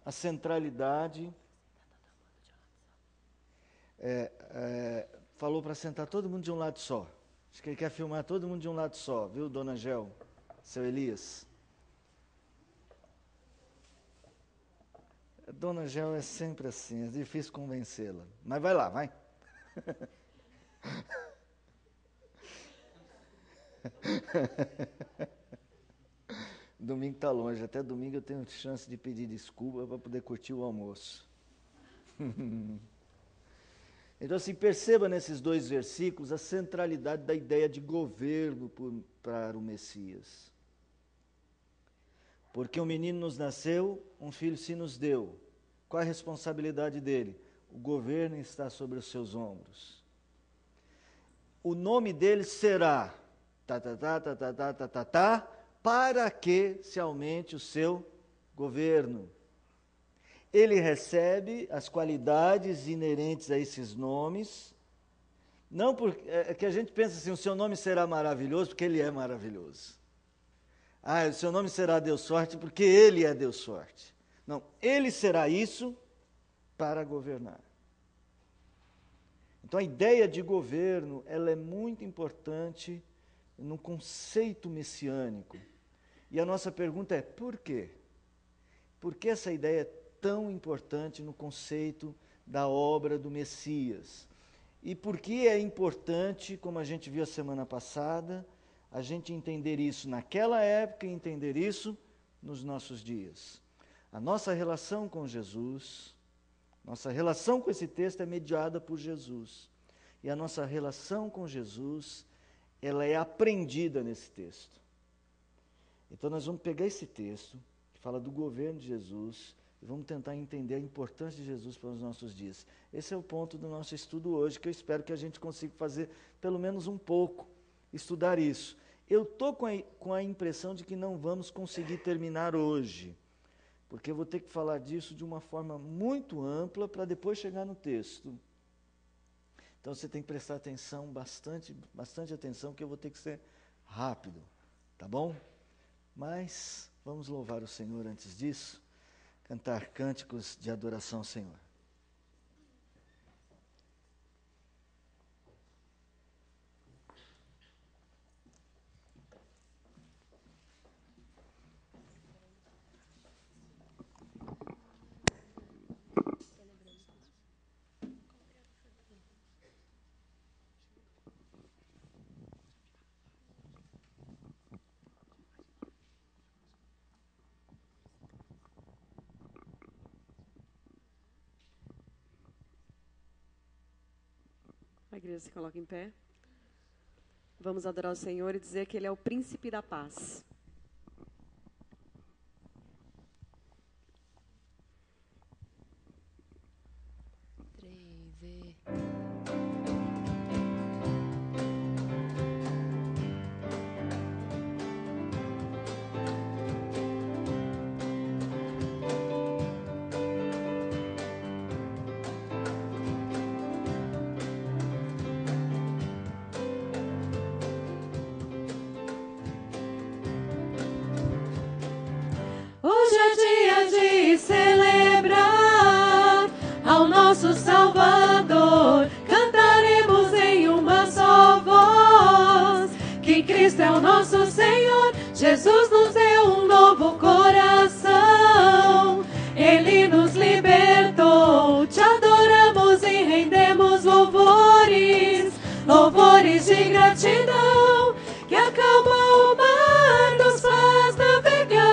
a centralidade. Falou para sentar todo mundo de um lado só. Acho que ele quer filmar todo mundo de um lado só, viu, dona Gel, seu Elias? A dona Gel é sempre assim, é difícil convencê-la. Mas vai lá, vai. Domingo está longe, até domingo eu tenho chance de pedir desculpa para poder curtir o almoço. Então, assim, perceba nesses dois versículos a centralidade da ideia de governo para o Messias. Porque um menino nos nasceu, um filho se nos deu. Qual é a responsabilidade dele? O governo está sobre os seus ombros. O nome dele será para que se aumente o seu governo. Ele recebe as qualidades inerentes a esses nomes, não porque que a gente pensa assim, o seu nome será maravilhoso, porque ele é maravilhoso. O seu nome será Deus Forte, porque ele é Deus Forte. Não, ele será isso para governar. Então a ideia de governo, ela é muito importante no conceito messiânico. E a nossa pergunta é, por quê? Por que essa ideia é tão importante no conceito da obra do Messias? E por que é importante, como a gente viu a semana passada, a gente entender isso naquela época e entender isso nos nossos dias? A nossa relação com Jesus, nossa relação com esse texto é mediada por Jesus. E a nossa relação com Jesus, ela é aprendida nesse texto. Então nós vamos pegar esse texto, que fala do governo de Jesus, e vamos tentar entender a importância de Jesus para os nossos dias. Esse é o ponto do nosso estudo hoje, que eu espero que a gente consiga fazer pelo menos um pouco, estudar isso. Eu estou com a impressão de que não vamos conseguir terminar hoje, porque eu vou ter que falar disso de uma forma muito ampla para depois chegar no texto. Então você tem que prestar atenção, bastante atenção, que eu vou ter que ser rápido, tá bom? Mas vamos louvar o Senhor antes disso, cantar cânticos de adoração ao Senhor. A igreja se coloca em pé. Vamos adorar o Senhor e dizer que Ele é o príncipe da paz. Hoje é dia de celebrar ao nosso Salvador. Cantaremos em uma só voz que Cristo é o nosso Senhor. Jesus nos deu um novo coração. Ele nos libertou. Te adoramos e rendemos louvores, louvores de gratidão, que acalma o mar, nos faz navegar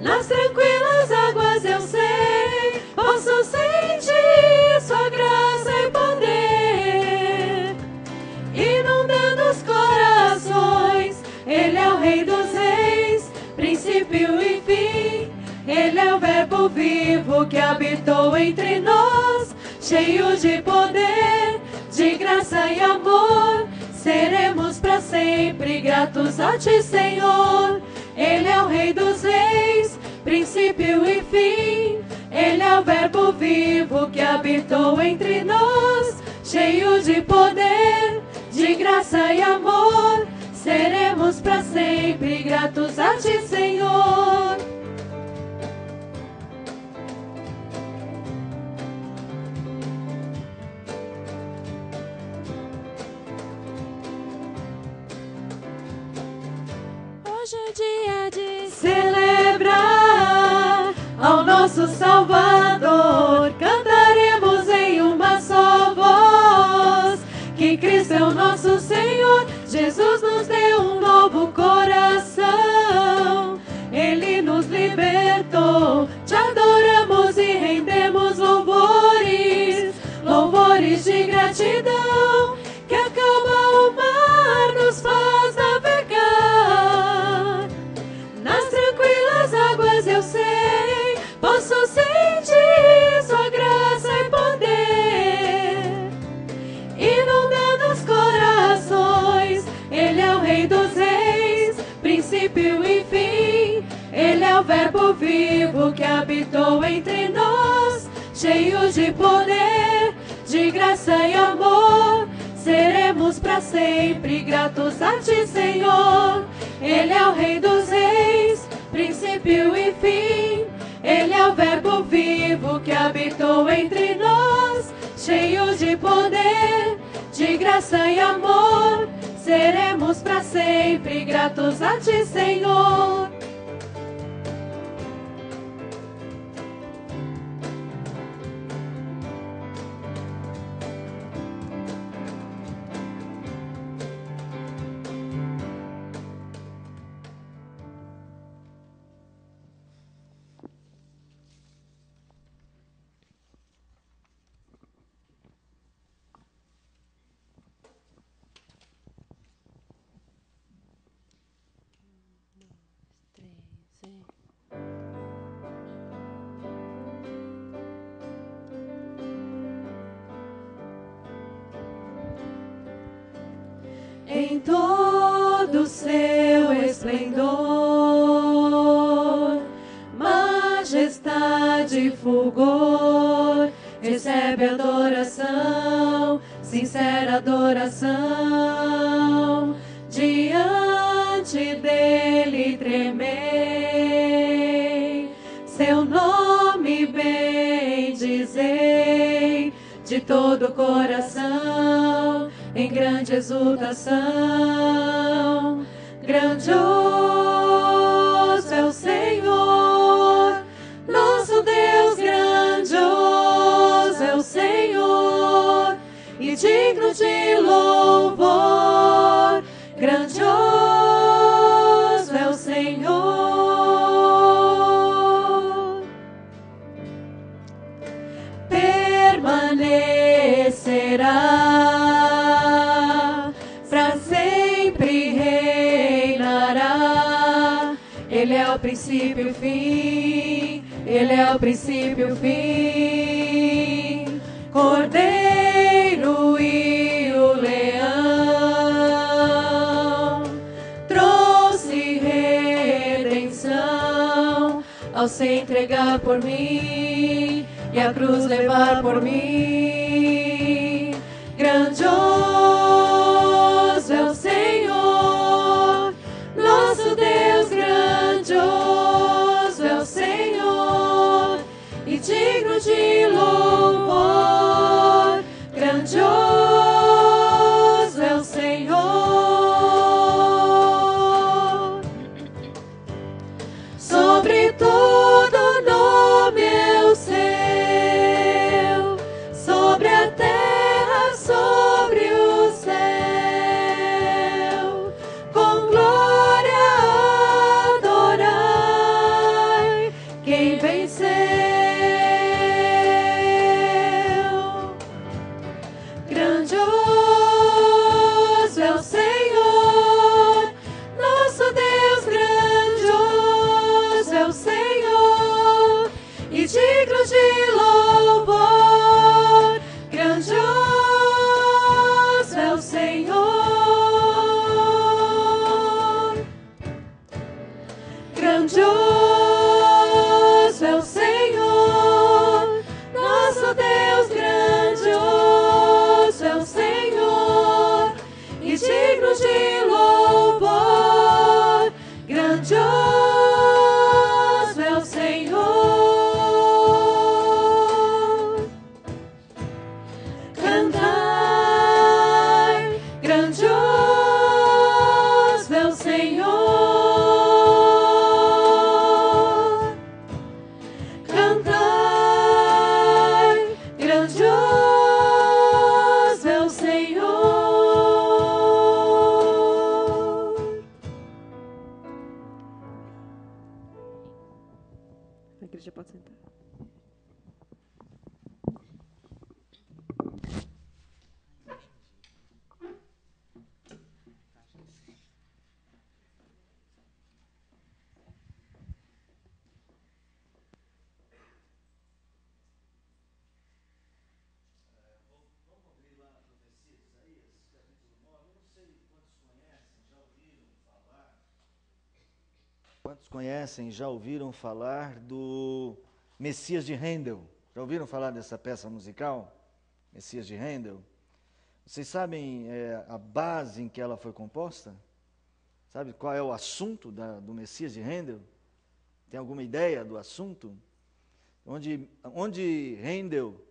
nas tranquilas águas. Eu sei, posso sentir sua graça e poder inundando os corações. Ele é o Rei dos Reis, princípio e fim. Ele é o Verbo vivo que habitou entre nós, cheio de poder, de graça e amor. Seremos para sempre gratos a Ti, Senhor. Ele é o Rei dos Reis, princípio e fim. Ele é o Verbo vivo que habitou entre nós, cheio de poder, de graça e amor. Seremos para sempre gratos a Ti, Senhor. nosso Salvador. Cantaremos em uma só voz que Cristo é o nosso Senhor. Jesus nos deu um novo coração, Ele nos libertou. Te adoramos e rendemos louvores, louvores de gratidão, que acalma o mar, nos faz navegar. Nas tranquilas águas eu sei, posso sentir sua graça e poder, inundando os corações. Ele é o Rei dos Reis, princípio e fim. Ele é o Verbo vivo que habitou entre nós, cheio de poder, de graça e amor. Seremos para sempre gratos a Ti, Senhor. Ele é o Rei dos Reis, princípio e fim. Ele é o Verbo vivo que habitou entre nós, cheio de poder, de graça e amor. Seremos para sempre gratos a Ti, Senhor. Em todo seu esplendor, majestade e fulgor, recebe adoração, sincera adoração. Diante dele tremei, seu nome bendizei de todo o coração, em grande exultação. Grandioso é o Senhor, nosso Deus, grandioso é o Senhor, e digno de louvor. Grandioso é o Senhor, permanecerá, para sempre reinará. Ele é o princípio e o fim, Ele é o princípio e o fim. Cordeiro e o leão, trouxe redenção ao se entregar por mim e a cruz levar por mim. Grandioso é o Senhor, nosso Deus, grandioso é o Senhor, e digno de louvor. Grandioso é o Senhor, sobre todo nome é o seu, sobre a terra, sobre o céu, com glória adorai quem venceu. Grandioso é o Senhor, nosso Deus, grandioso é o Senhor, e digno de louvor. Grandioso é o Senhor, grandioso é o Senhor, nosso Deus, grandioso é o Senhor, e digno de louvor. Grandioso é o Senhor. igreja pode sentar. Quantos conhecem, já ouviram falar do Messias de Handel? Já ouviram falar dessa peça musical? Messias de Handel? Vocês sabem a base em que ela foi composta? Sabe qual é o assunto do Messias de Handel? Tem alguma ideia do assunto? Onde Handel,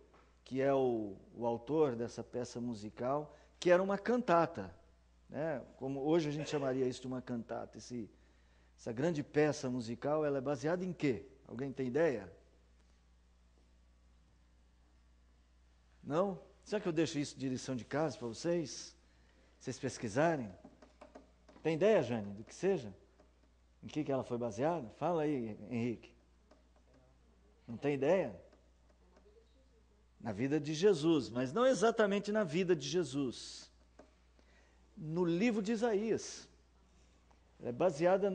que é o autor dessa peça musical, que era uma cantata, né? Como hoje a gente chamaria isso de uma cantata, essa grande peça musical, ela é baseada em quê? Alguém tem ideia? Não? Será que eu deixo isso de lição de casa para vocês? Vocês pesquisarem? Tem ideia, Jane, do que seja? Em que ela foi baseada? Fala aí, Henrique. Não tem ideia? Na vida de Jesus, mas não exatamente na vida de Jesus. No livro de Isaías. Ela é baseada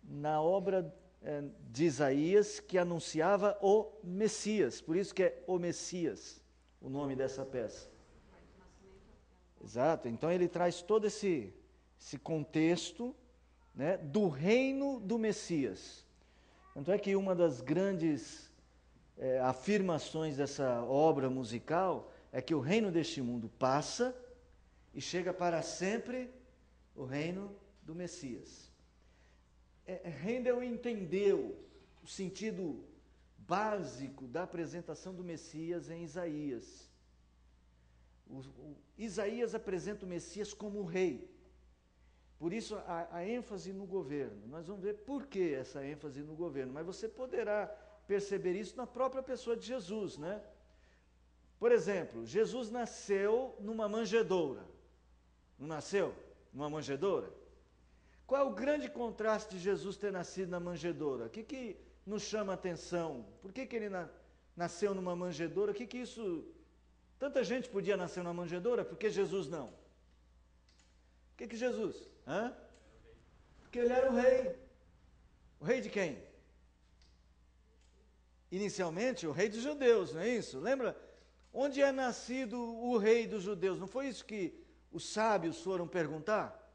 na obra de Isaías, que anunciava o Messias. Por isso que é o Messias, o nome dessa peça. Exato. Então ele traz todo esse contexto, né, do reino do Messias. Tanto é que uma das grandes afirmações dessa obra musical é que o reino deste mundo passa e chega para sempre o reino do Messias. Handel entendeu o sentido básico da apresentação do Messias em Isaías. Isaías apresenta o Messias como o rei. Por isso a ênfase no governo. Nós vamos ver por que essa ênfase no governo, mas você poderá perceber isso na própria pessoa de Jesus, né? Por exemplo, Jesus nasceu numa manjedoura. Não nasceu numa manjedoura? Qual é o grande contraste de Jesus ter nascido na manjedoura? O que nos chama a atenção? Por que ele nasceu numa manjedoura? O que isso... Tanta gente podia nascer numa manjedoura, por que Jesus não? Por que Jesus? Porque ele era o rei. O rei de quem? Inicialmente, o rei dos judeus, não é isso? Lembra? Onde é nascido o rei dos judeus? Não foi isso que os sábios foram perguntar?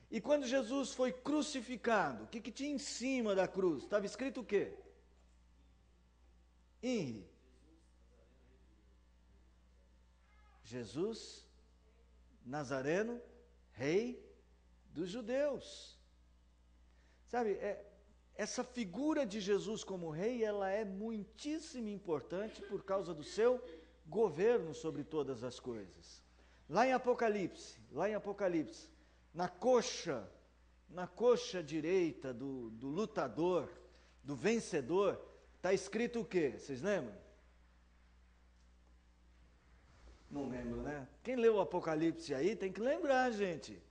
E quando Jesus foi crucificado, o que tinha em cima da cruz? Estava escrito o quê? INRI. Jesus Nazareno, rei dos judeus. Sabe, essa figura de Jesus como rei, ela é muitíssimo importante por causa do seu governo sobre todas as coisas. Lá em Apocalipse, na coxa direita do lutador, do vencedor, está escrito o quê? Vocês lembram? Não lembro, né? Quem leu o Apocalipse aí tem que lembrar, gente.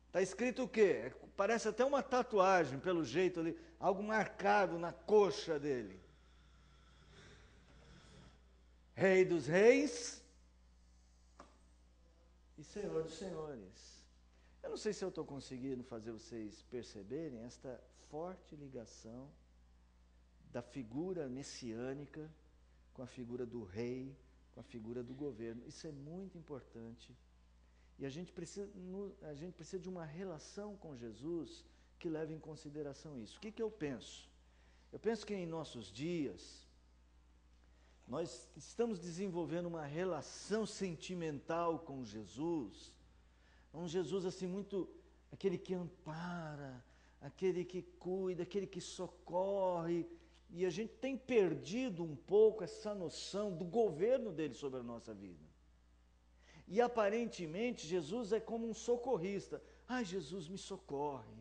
Está escrito o quê? Parece até uma tatuagem, pelo jeito ali, algo marcado na coxa dele. Rei dos reis e Senhor dos senhores. Eu não sei se eu estou conseguindo fazer vocês perceberem esta forte ligação da figura messiânica com a figura do rei, com a figura do governo. Isso é muito importante. E a gente precisa de uma relação com Jesus que leve em consideração isso. O que eu penso? Eu penso que em nossos dias, nós estamos desenvolvendo uma relação sentimental com Jesus, um Jesus assim muito, aquele que ampara, aquele que cuida, aquele que socorre, e a gente tem perdido um pouco essa noção do governo dele sobre a nossa vida. E aparentemente Jesus é como um socorrista. Ai, Jesus me socorre.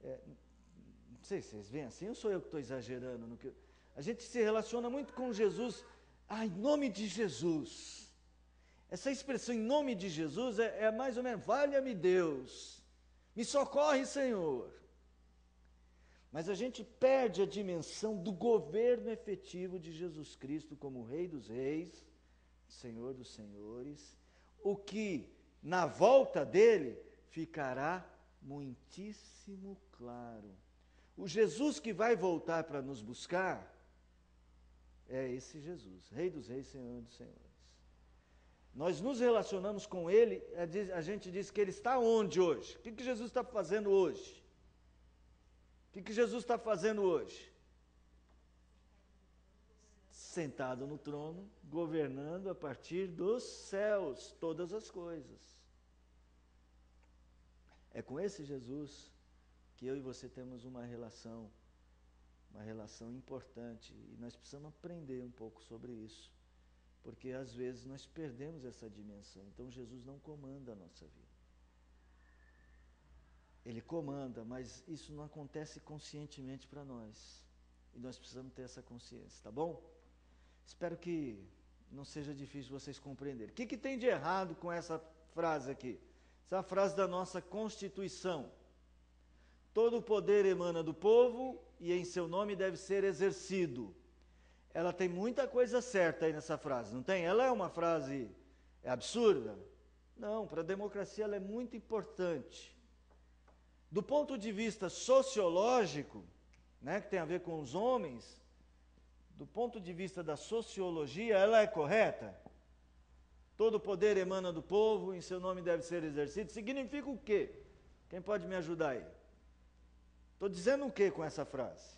Não sei se vocês veem assim, ou sou eu que estou exagerando no que... A gente se relaciona muito com Jesus, em nome de Jesus. Essa expressão em nome de Jesus é mais ou menos, valha-me Deus, me socorre, Senhor. Mas a gente perde a dimensão do governo efetivo de Jesus Cristo como Rei dos Reis, Senhor dos Senhores, o que na volta dele ficará muitíssimo claro. O Jesus que vai voltar para nos buscar é esse Jesus, Rei dos Reis, Senhor dos Senhores. Nós nos relacionamos com Ele, a gente diz que Ele está onde hoje? O que Jesus está fazendo hoje? O que Jesus está fazendo hoje? Sentado no trono, governando a partir dos céus todas as coisas. É com esse Jesus que eu e você temos uma relação importante, e nós precisamos aprender um pouco sobre isso, porque às vezes nós perdemos essa dimensão. Então Jesus não comanda a nossa vida. Ele comanda, mas isso não acontece conscientemente para nós, e nós precisamos ter essa consciência, tá bom? Espero que não seja difícil vocês compreenderem. O que tem de errado com essa frase aqui? Essa é a frase da nossa Constituição. Todo o poder emana do povo e em seu nome deve ser exercido. Ela tem muita coisa certa aí nessa frase, não tem? Ela é uma frase absurda? Não, para a democracia ela é muito importante. Do ponto de vista sociológico, né, que tem a ver com os homens, do ponto de vista da sociologia, ela é correta? Todo o poder emana do povo, em seu nome deve ser exercido. Significa o quê? Quem pode me ajudar aí? Estou dizendo o que com essa frase?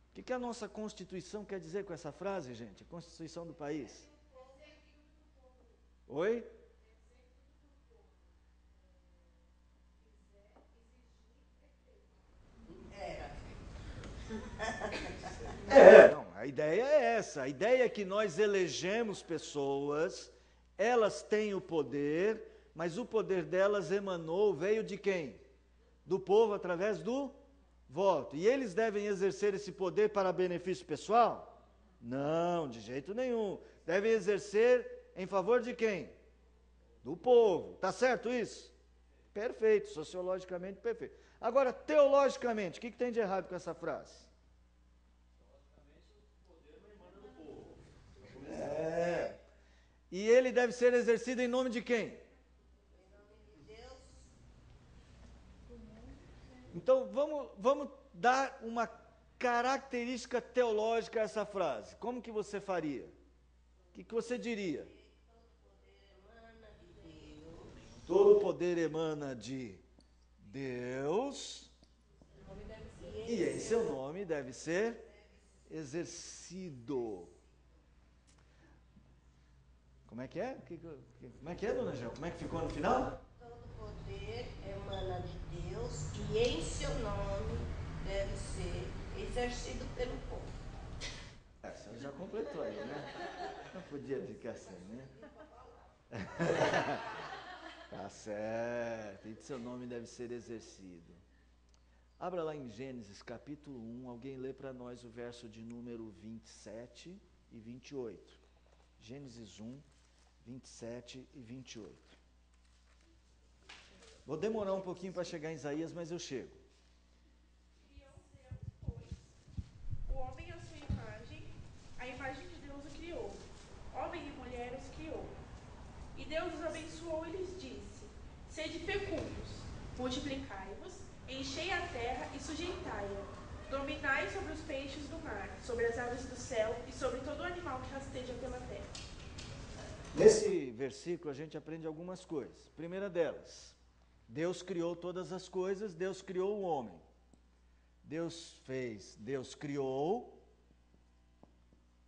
O que a nossa Constituição quer dizer com essa frase, gente? A Constituição do país. Oi? Não, a ideia é essa. A ideia é que nós elegemos pessoas, elas têm o poder, mas o poder delas veio de quem? Do povo através do voto. E eles devem exercer esse poder para benefício pessoal? Não, de jeito nenhum. Devem exercer em favor de quem? Do povo. Tá certo isso? Perfeito, sociologicamente perfeito. Agora, teologicamente, o que tem de errado com essa frase? E ele deve ser exercido em nome de quem? Em nome de Deus. Então, vamos dar uma característica teológica a essa frase. Como que você faria? O que você diria? Todo poder emana de Deus. E em seu nome deve ser exercido. Como é que é? Como é que é, dona Gel? Como é que ficou no final? Todo poder emana de Deus e em seu nome deve ser exercido pelo povo. Você já completou aí, né? Não podia ficar assim, né? Tá certo. E seu nome deve ser exercido. Abra lá em Gênesis capítulo 1. Alguém lê para nós o verso de número 27 e 28. Gênesis 1. 27 e 28. Vou demorar um pouquinho para chegar em Isaías, mas eu chego. Criou Deus, pois, o homem à sua imagem, a imagem de Deus o criou. Homem e mulher os criou. E Deus os abençoou e lhes disse: sede fecundos, multiplicai-vos, enchei a terra e sujeitai-a. Dominai sobre os peixes do mar, sobre as aves do céu e sobre todo o animal que rasteja pela terra. Nesse versículo a gente aprende algumas coisas. Primeira delas, Deus criou todas as coisas, Deus criou o homem. Deus criou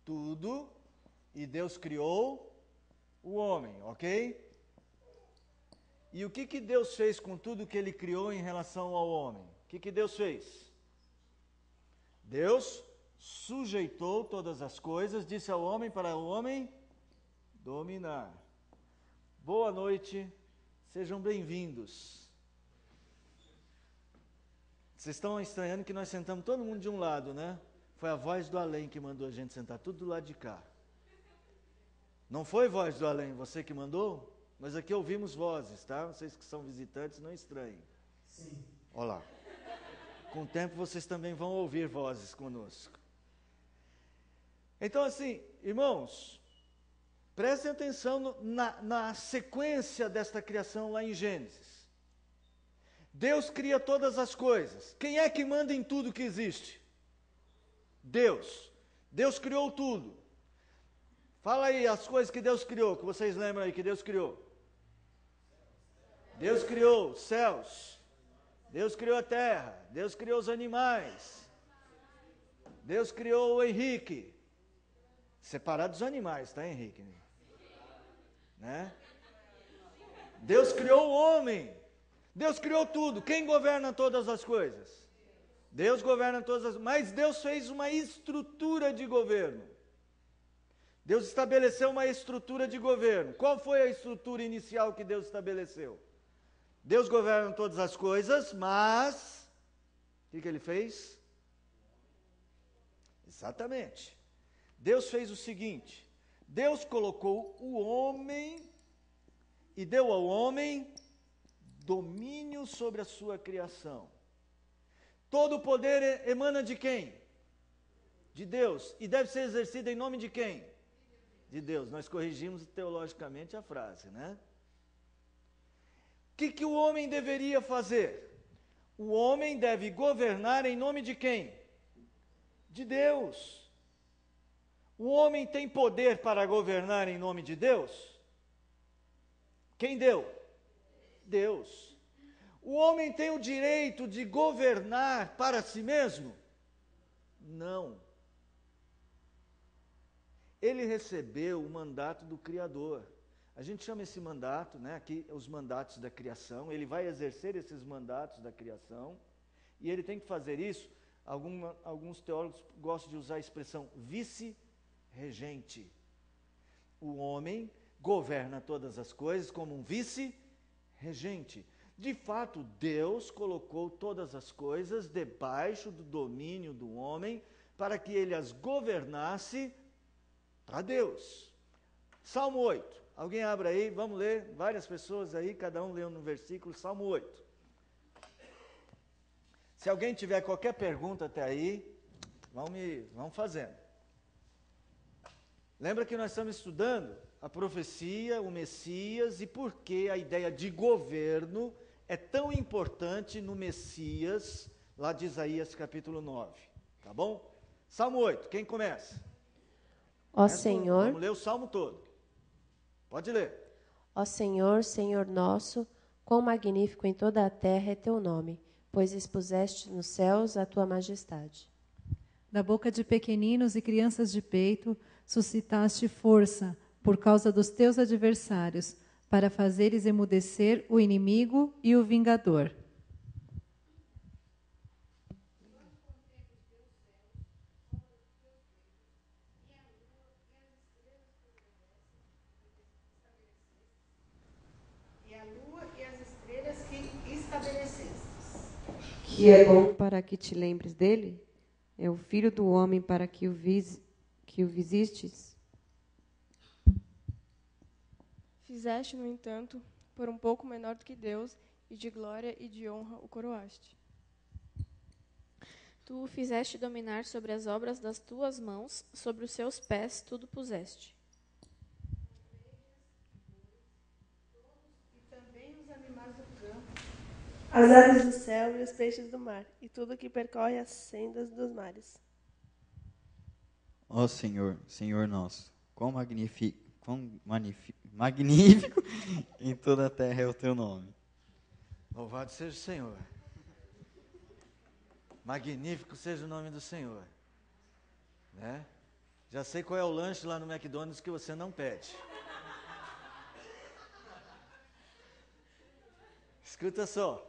tudo e Deus criou o homem, ok? E o que Deus fez com tudo que Ele criou em relação ao homem? O que Deus fez? Deus sujeitou todas as coisas, disse ao homem para o homem dominar. Boa noite, sejam bem-vindos. Vocês estão estranhando que nós sentamos todo mundo de um lado, né? Foi a voz do além que mandou a gente sentar tudo do lado de cá. Não foi voz do além, você que mandou? Mas aqui ouvimos vozes, tá? Vocês que são visitantes, não estranhem. Sim. Olha lá. Com o tempo vocês também vão ouvir vozes conosco. Então assim, irmãos, prestem atenção na sequência desta criação lá em Gênesis. Deus cria todas as coisas. Quem é que manda em tudo que existe? Deus. Deus criou tudo. Fala aí as coisas que Deus criou, que vocês lembram aí que Deus criou. Deus criou os céus. Deus criou a terra. Deus criou os animais. Deus criou o Henrique. Separado dos animais, tá, Henrique? Né? Deus criou o homem. Deus criou tudo. Quem governa todas as coisas? Deus governa todas as... Mas Deus fez uma estrutura de governo. Deus estabeleceu uma estrutura de governo. Qual foi a estrutura inicial que Deus estabeleceu? Deus governa todas as coisas, mas... O que ele fez? Exatamente. Deus fez o seguinte. Deus colocou o homem e deu ao homem domínio sobre a sua criação. Todo o poder emana de quem? De Deus. E deve ser exercido em nome de quem? De Deus. Nós corrigimos teologicamente a frase, né? O que o homem deveria fazer? O homem deve governar em nome de quem? De Deus. O homem tem poder para governar em nome de Deus? Quem deu? Deus. O homem tem o direito de governar para si mesmo? Não. Ele recebeu o mandato do Criador. A gente chama esse mandato, né, aqui, os mandatos da criação. Ele vai exercer esses mandatos da criação e ele tem que fazer isso. Alguns teólogos gostam de usar a expressão vice-regente. O homem governa todas as coisas como um vice-regente. De fato, Deus colocou todas as coisas debaixo do domínio do homem para que ele as governasse para Deus. Salmo 8. Alguém abra aí, vamos ler. Várias pessoas aí, cada um leu no versículo, Salmo 8. Se alguém tiver qualquer pergunta até aí, vamos fazendo. Lembra que nós estamos estudando a profecia, o Messias e por que a ideia de governo é tão importante no Messias, lá de Isaías capítulo 9. Tá bom? Salmo 8, quem começa? Ó Senhor... Vamos ler o Salmo todo. Pode ler. Ó Senhor, Senhor nosso, quão magnífico em toda a terra é teu nome, pois expuseste nos céus a tua majestade. Da boca de pequeninos e crianças de peito, suscitaste força por causa dos teus adversários, para fazeres emudecer o inimigo e o vingador. E a lua e as estrelas que estabelecestes. Que é bom para que te lembres dele? É o filho do homem para que o visistes? Fizeste, no entanto, por um pouco menor do que Deus, e de glória e de honra o coroaste. Tu o fizeste dominar sobre as obras das tuas mãos, sobre os seus pés tudo puseste. E também os animais do campo. As aves do céu e os peixes do mar, e tudo que percorre as sendas dos mares. Ó Senhor, Senhor nosso, quão magnífico em toda a terra é o teu nome. Louvado seja o Senhor. Magnífico seja o nome do Senhor. Né? Já sei qual é o lanche lá no McDonald's que você não pede. Escuta só.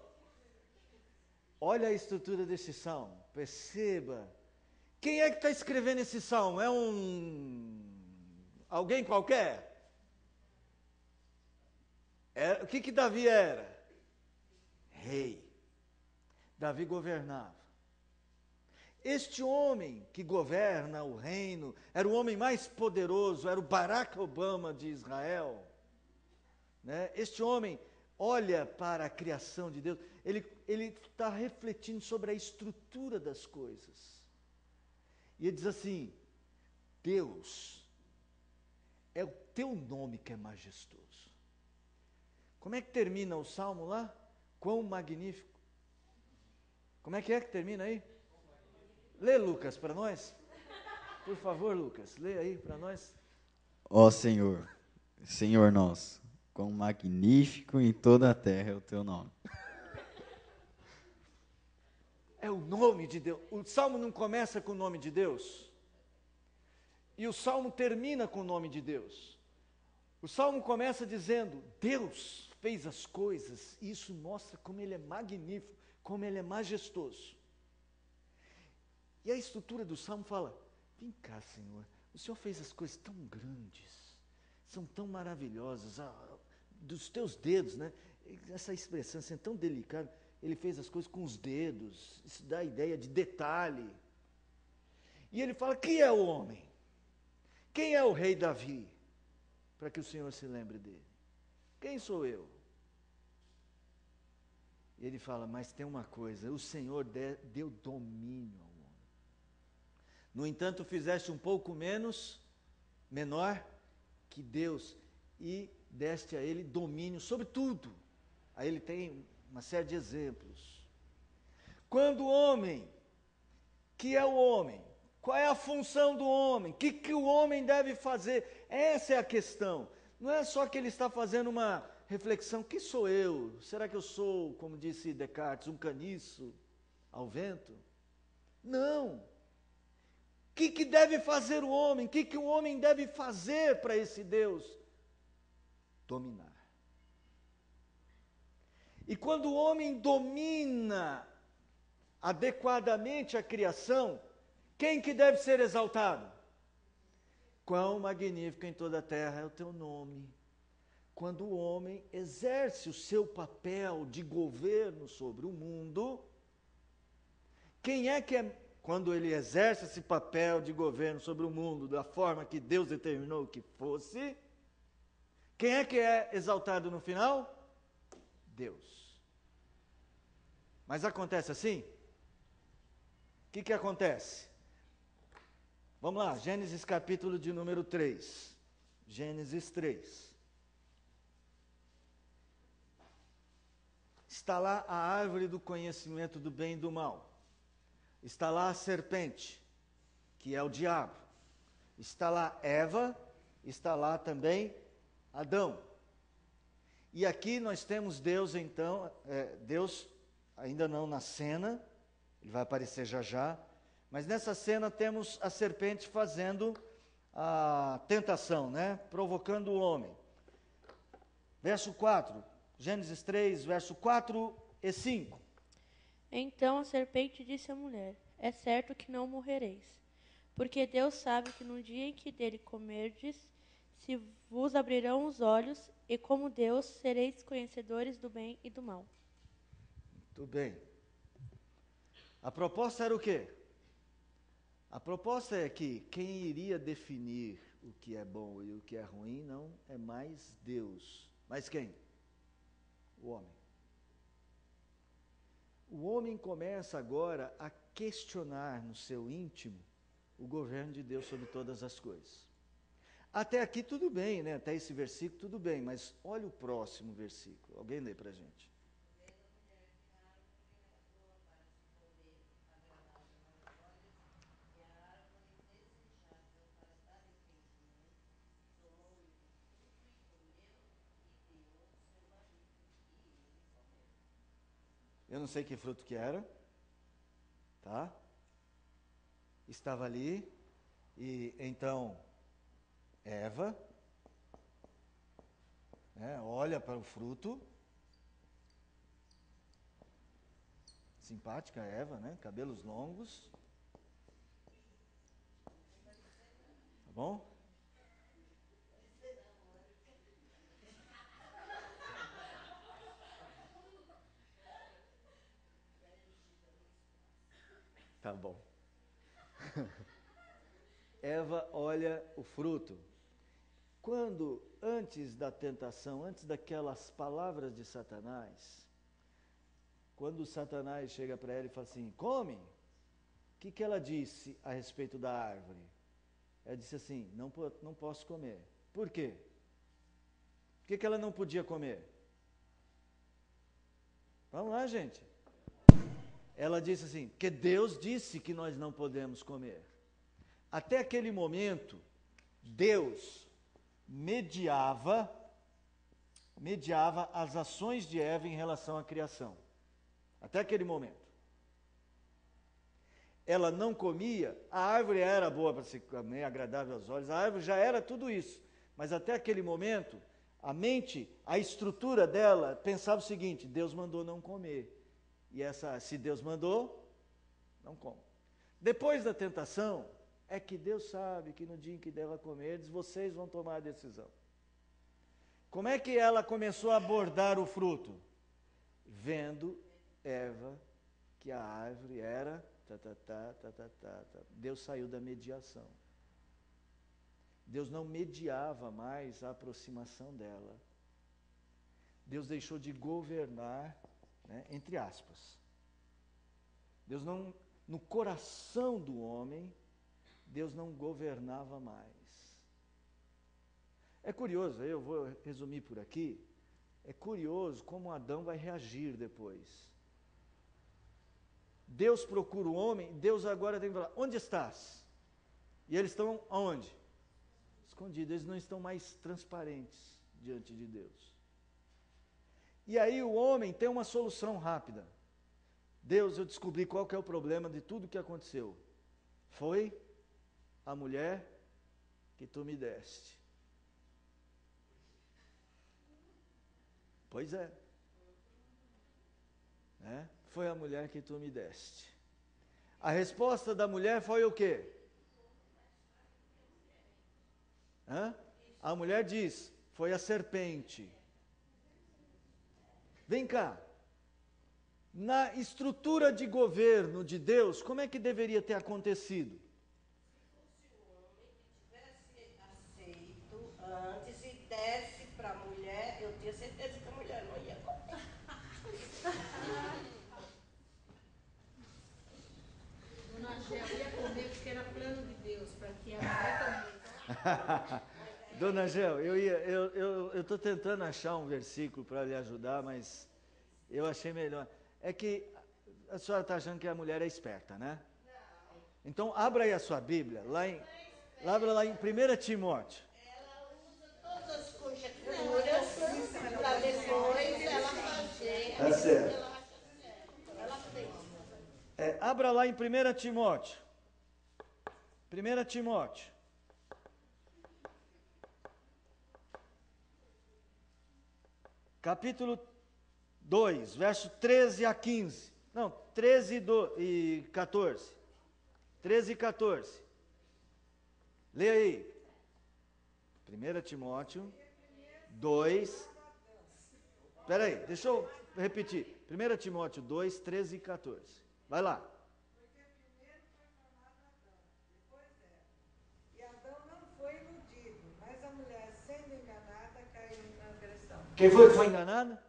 Olha a estrutura desse salmo. Perceba. Quem é que está escrevendo esse salmo? É alguém qualquer? O que Davi era? Rei. Davi governava. Este homem que governa o reino era o homem mais poderoso, era o Barack Obama de Israel. né? Este homem olha para a criação de Deus, ele está refletindo sobre a estrutura das coisas. E ele diz assim: Deus, é o teu nome que é majestoso. Como é que termina o salmo lá? Quão magnífico. Como é que termina aí? Lê, Lucas, para nós. Por favor, Lucas, lê aí para nós. Ó Senhor, Senhor nosso, quão magnífico em toda a terra é o teu nome. É o nome de Deus. O salmo não começa com o nome de Deus. E o salmo termina com o nome de Deus. O salmo começa dizendo: Deus fez as coisas, e isso mostra como Ele é magnífico, como Ele é majestoso. E a estrutura do salmo fala: vem cá, Senhor, o Senhor fez as coisas tão grandes, são tão maravilhosas, dos teus dedos, né? Essa expressão assim, é tão delicada. Ele fez as coisas com os dedos, isso dá a ideia de detalhe. E ele fala: quem é o homem? Quem é o rei Davi? Para que o Senhor se lembre dele. Quem sou eu? E ele fala: mas tem uma coisa, o Senhor deu domínio ao homem. No entanto, fizeste um pouco menor que Deus, e deste a ele domínio sobre tudo. Aí ele tem uma série de exemplos. Quando o homem, que é o homem, qual é a função do homem? O que o homem deve fazer? Essa é a questão. Não é só que ele está fazendo uma reflexão: quem sou eu? Será que eu sou, como disse Descartes, um caniço ao vento? Não. O que deve fazer o homem? O que o homem deve fazer para esse Deus? Dominar. E quando o homem domina adequadamente a criação, quem que deve ser exaltado? Quão magnífico em toda a terra é o teu nome. Quando o homem exerce o seu papel de governo sobre o mundo, quando ele exerce esse papel de governo sobre o mundo da forma que Deus determinou que fosse, quem é exaltado no final? Deus. Mas acontece assim? O que acontece? Vamos lá, Gênesis capítulo de número 3. Gênesis 3. Está lá a árvore do conhecimento do bem e do mal. Está lá a serpente, que é o diabo. Está lá Eva, está lá também Adão. E aqui nós temos Deus, então, Deus ainda não na cena, ele vai aparecer já já, mas nessa cena temos a serpente fazendo a tentação, né? Provocando o homem. Verso 4, Gênesis 3, verso 4 e 5. Então a serpente disse à mulher: é certo que não morrereis, porque Deus sabe que no dia em que dele comerdes, se vos abrirão os olhos, e como Deus sereis conhecedores do bem e do mal. Muito bem. A proposta era o quê? A proposta é que quem iria definir o que é bom e o que é ruim não é mais Deus. Mas quem? O homem. O homem começa agora a questionar no seu íntimo o governo de Deus sobre todas as coisas. Até aqui tudo bem, né? Até esse versículo tudo bem, mas olha o próximo versículo. Alguém lê para a gente. Eu não sei que fruto que era, tá? Estava ali, e então Eva, né, olha para o fruto, simpática Eva, né? Cabelos longos, tá bom? Tá bom. Eva olha o fruto. quando, antes da tentação, antes daquelas palavras de Satanás, quando Satanás chega para ela e fala assim, come, o que ela disse a respeito da árvore? Ela disse assim, não posso comer. Por quê? Por que ela não podia comer? Vamos lá, gente. Ela disse assim, porque Deus disse que nós não podemos comer. Até aquele momento, Deus mediava as ações de Eva em relação à criação. Até aquele momento. Ela não comia, a árvore era boa para se comer, agradável aos olhos, a árvore já era tudo isso. Mas até aquele momento, a mente, a estrutura dela pensava o seguinte, Deus mandou não comer. E se Deus mandou, não come. Depois da tentação, é que Deus sabe que no dia em que dela comer, vocês vão tomar a decisão. Como é que ela começou a abordar o fruto? Vendo Eva, que a árvore era... Deus saiu da mediação. Deus não mediava mais a aproximação dela. Deus deixou de governar, né, entre aspas. Deus não, no coração do homem, Deus não governava mais. É curioso, eu vou resumir por aqui, é curioso como Adão vai reagir depois. Deus procura o homem, Deus agora tem que falar, onde estás? E eles estão aonde? Escondidos, eles não estão mais transparentes diante de Deus. E aí o homem tem uma solução rápida. Deus, eu descobri qual que é o problema de tudo que aconteceu. Foi a mulher que tu me deste. Pois é. Foi a mulher que tu me deste. A resposta da mulher foi o quê? A mulher diz, foi a serpente. Vem cá. Na estrutura de governo de Deus, como é que deveria ter acontecido? Se o homem tivesse aceito antes e desse para a mulher, eu tinha certeza que a mulher não ia comer. Dona Gel ia comer porque era plano de Deus, para que a mulher comesse. Dona Gel, eu estou tentando achar um versículo para lhe ajudar, mas eu achei melhor. É que a senhora está achando que a mulher é esperta, né? Não. Então, abra aí a sua Bíblia, abra lá em 1 Timóteo. Ela usa todas as conjecturas para depois ela fazer. Tá certo. Abra lá em 1 Timóteo. 1 Timóteo. Capítulo 2, verso 13 a 15. Não, 13 e 14. 13 e 14. Leia aí. 1 Timóteo 2. Espera aí, deixa eu repetir. 1 Timóteo 2, 13 e 14. Vai lá. Porque primeiro foi formado Adão, depois Eva. E Adão não foi iludido, mas a mulher, sendo enganada, caiu em transgressão. Quem foi que foi enganada?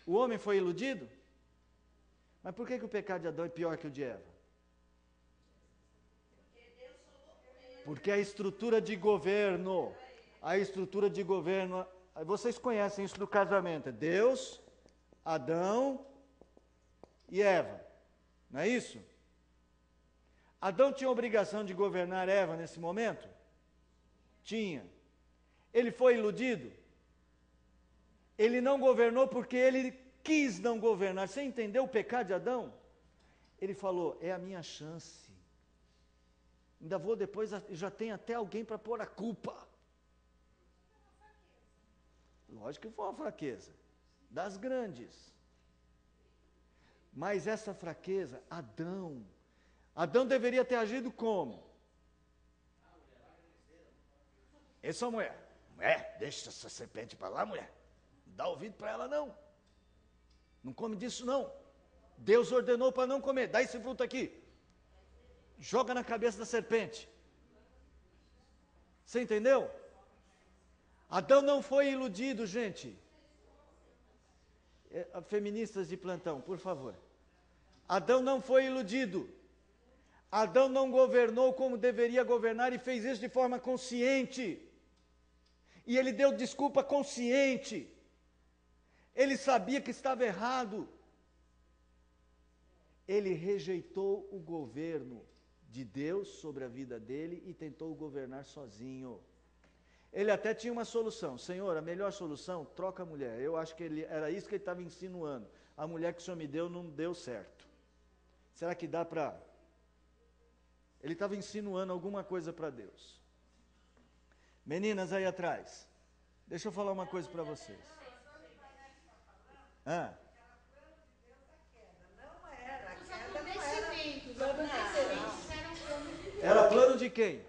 O homem foi iludido? Mas por que o pecado de Adão é pior que o de Eva? Porque a estrutura de governo, vocês conhecem isso do casamento, é Deus, Adão e Eva, não é isso? Adão tinha a obrigação de governar Eva nesse momento? Tinha. Ele foi iludido? Ele não governou porque ele quis não governar. Você entendeu o pecado de Adão? Ele falou, é a minha chance. Ainda vou depois, já tem até alguém para pôr a culpa. Lógico que foi uma fraqueza, das grandes. Mas essa fraqueza, Adão deveria ter agido como? Essa mulher. Deixa essa serpente para lá, mulher. Não dá ouvido para ela, não. Não come disso, não. Deus ordenou para não comer. Dá esse fruto aqui. Joga na cabeça da serpente. Você entendeu? Adão não foi iludido, gente. Feministas de plantão, por favor. Adão não foi iludido. Adão não governou como deveria governar e fez isso de forma consciente. E ele deu desculpa consciente. Ele sabia que estava errado. Ele rejeitou o governo de Deus sobre a vida dele e tentou governar sozinho. Ele até tinha uma solução. Senhor, a melhor solução, troca a mulher. Eu acho que era isso que ele estava insinuando. A mulher que o Senhor me deu não deu certo. Será que dá para... Ele estava insinuando alguma coisa para Deus. Meninas aí atrás, deixa eu falar uma coisa para vocês. Era plano de quem?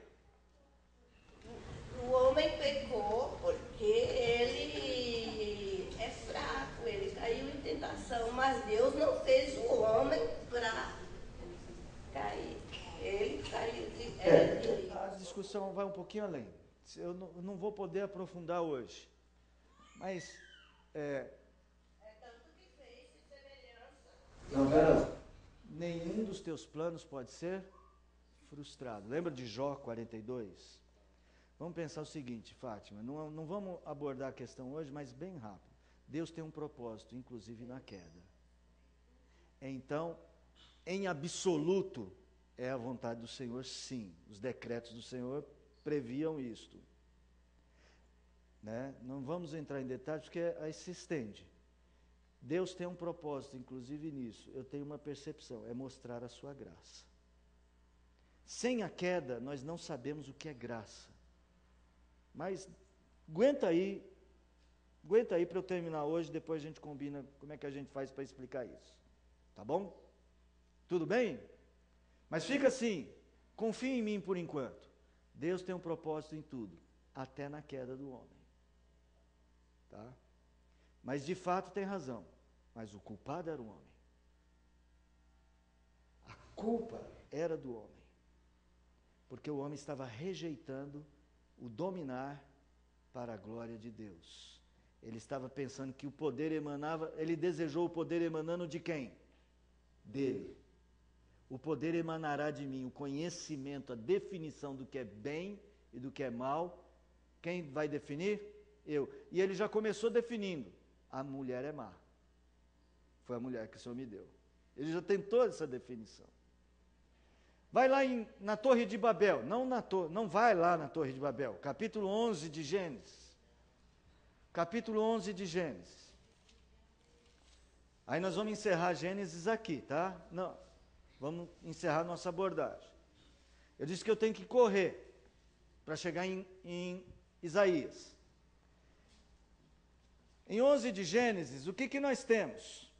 O homem pecou porque ele é fraco, ele caiu em tentação, mas Deus não fez o homem para cair. Ele caiu de... A discussão vai um pouquinho além. Eu não vou poder aprofundar hoje. Mas tanto que fez semelhança. Não, pera. Nenhum dos teus planos pode ser frustrado. Lembra de Jó 42? Vamos pensar o seguinte, Fátima, não vamos abordar a questão hoje, mas bem rápido. Deus tem um propósito, inclusive na queda. Então, em absoluto, é a vontade do Senhor, sim. Os decretos do Senhor previam isto. Né? Não vamos entrar em detalhes, porque aí se estende. Deus tem um propósito, inclusive nisso. Eu tenho uma percepção, é mostrar a sua graça. Sem a queda, nós não sabemos o que é graça. Mas aguenta aí para eu terminar hoje, depois a gente combina como é que a gente faz para explicar isso. Tá bom? Tudo bem? Mas fica assim, confia em mim por enquanto. Deus tem um propósito em tudo, até na queda do homem. Tá? Mas de fato tem razão, mas o culpado era o homem. A culpa era do homem. Porque o homem estava rejeitando o dominar para a glória de Deus. Ele estava pensando que o poder emanava, ele desejou o poder emanando de quem? Dele. O poder emanará de mim, o conhecimento, a definição do que é bem e do que é mal. Quem vai definir? Eu. E ele já começou definindo. A mulher é má. Foi a mulher que o Senhor me deu. Ele já tentou essa definição. Vai lá na Torre de Babel. Não vai lá na Torre de Babel. Capítulo 11 de Gênesis. Capítulo 11 de Gênesis. Aí nós vamos encerrar Gênesis aqui, tá? Não. Vamos encerrar nossa abordagem. Eu disse que eu tenho que correr para chegar em Isaías. Em 11 de Gênesis, o que nós temos?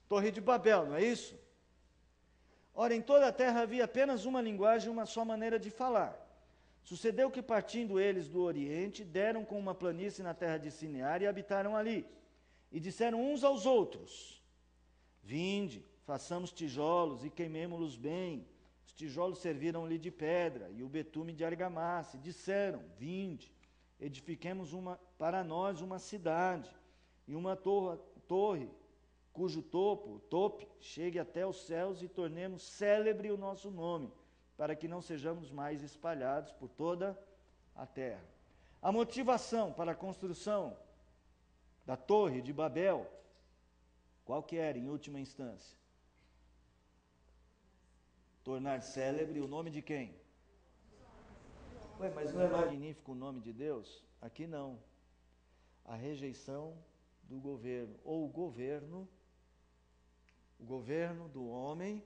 Torre de Babel, não é isso? Ora, em toda a terra havia apenas uma linguagem, uma só maneira de falar. Sucedeu que, partindo eles do Oriente, deram com uma planície na terra de Sinear e habitaram ali. E disseram uns aos outros: Vinde, façamos tijolos e queimemo-los bem. Os tijolos serviram-lhe de pedra e o betume de argamassa. E disseram: Vinde, edifiquemos para nós uma cidade e uma torre, cujo tope chegue até os céus, e tornemos célebre o nosso nome, para que não sejamos mais espalhados por toda a terra. A motivação para a construção da Torre de Babel, qual que era em última instância? Tornar célebre o nome de quem? Ué, mas não é magnífico o nome de Deus? Aqui não. A rejeição do governo, ou o governo do homem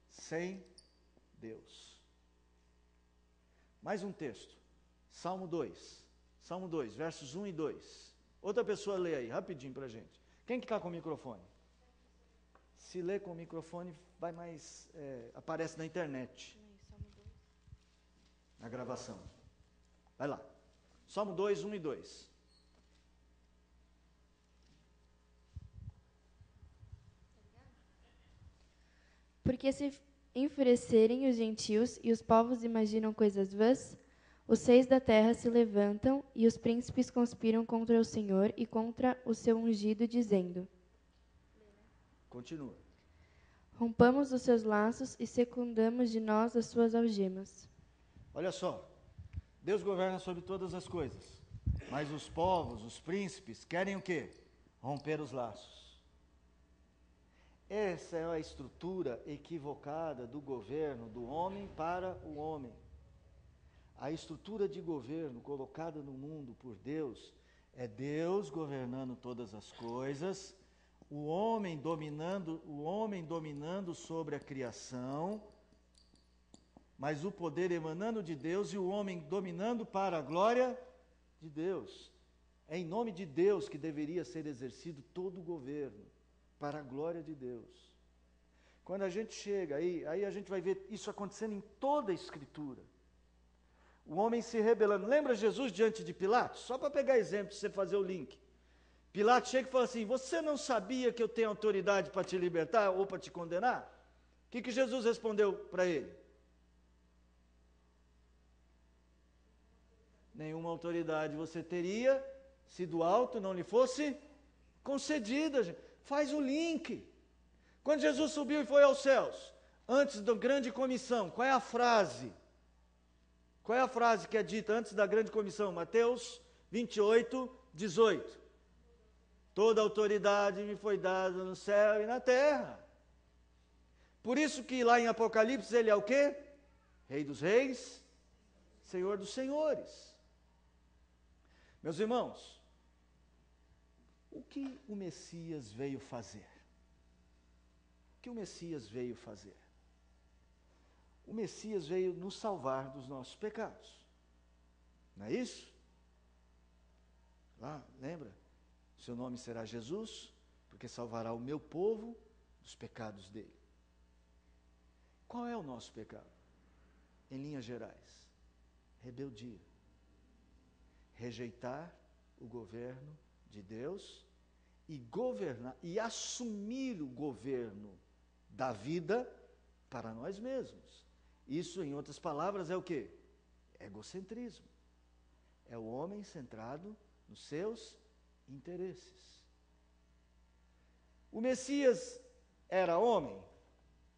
sem Deus. Mais um texto. Salmo 2, versos 1 e 2. Outra pessoa lê aí, rapidinho para a gente. Quem que está com o microfone? Se lê com o microfone, vai mais, aparece na internet. Na gravação. Vai lá. Salmo 2, 1 e 2. enfurecerem os gentios e os povos imaginam coisas vãs? Os reis da terra se levantam e os príncipes conspiram contra o Senhor e contra o seu ungido, dizendo: Continua. Rompamos os seus laços e secundamos de nós as suas algemas. Olha só, Deus governa sobre todas as coisas, mas os povos, os príncipes, querem o quê? Romper os laços. Essa é a estrutura equivocada do governo do homem para o homem. A estrutura de governo colocada no mundo por Deus é Deus governando todas as coisas, o homem dominando sobre a criação, mas o poder emanando de Deus e o homem dominando para a glória de Deus. É em nome de Deus que deveria ser exercido todo o governo, para a glória de Deus. Quando a gente chega aí a gente vai ver isso acontecendo em toda a Escritura. O homem se rebelando. Lembra Jesus diante de Pilatos? Só para pegar exemplo, para você fazer o link. Pilatos chega e fala assim: você não sabia que eu tenho autoridade para te libertar ou para te condenar? O que Jesus respondeu para ele? Nenhuma autoridade você teria se do alto não lhe fosse concedida. Gente. Faz o link. Quando Jesus subiu e foi aos céus, antes da grande comissão, qual é a frase? Qual é a frase que é dita antes da grande comissão? Mateus 28, 18. Toda autoridade me foi dada no céu e na terra. Por isso que lá em Apocalipse ele é o quê? Rei dos reis, Senhor dos senhores. Meus irmãos, o que o Messias veio fazer? O que o Messias veio fazer? O Messias veio nos salvar dos nossos pecados. Não é isso? Lá, lembra? Seu nome será Jesus, porque salvará o meu povo dos pecados dele. Qual é o nosso pecado? Em linhas gerais, rebeldia. Rejeitar o governo de Deus e governar e assumir o governo da vida para nós mesmos. Isso, em outras palavras, é o quê? Egocentrismo. É o homem centrado nos seus interesses. O Messias era homem?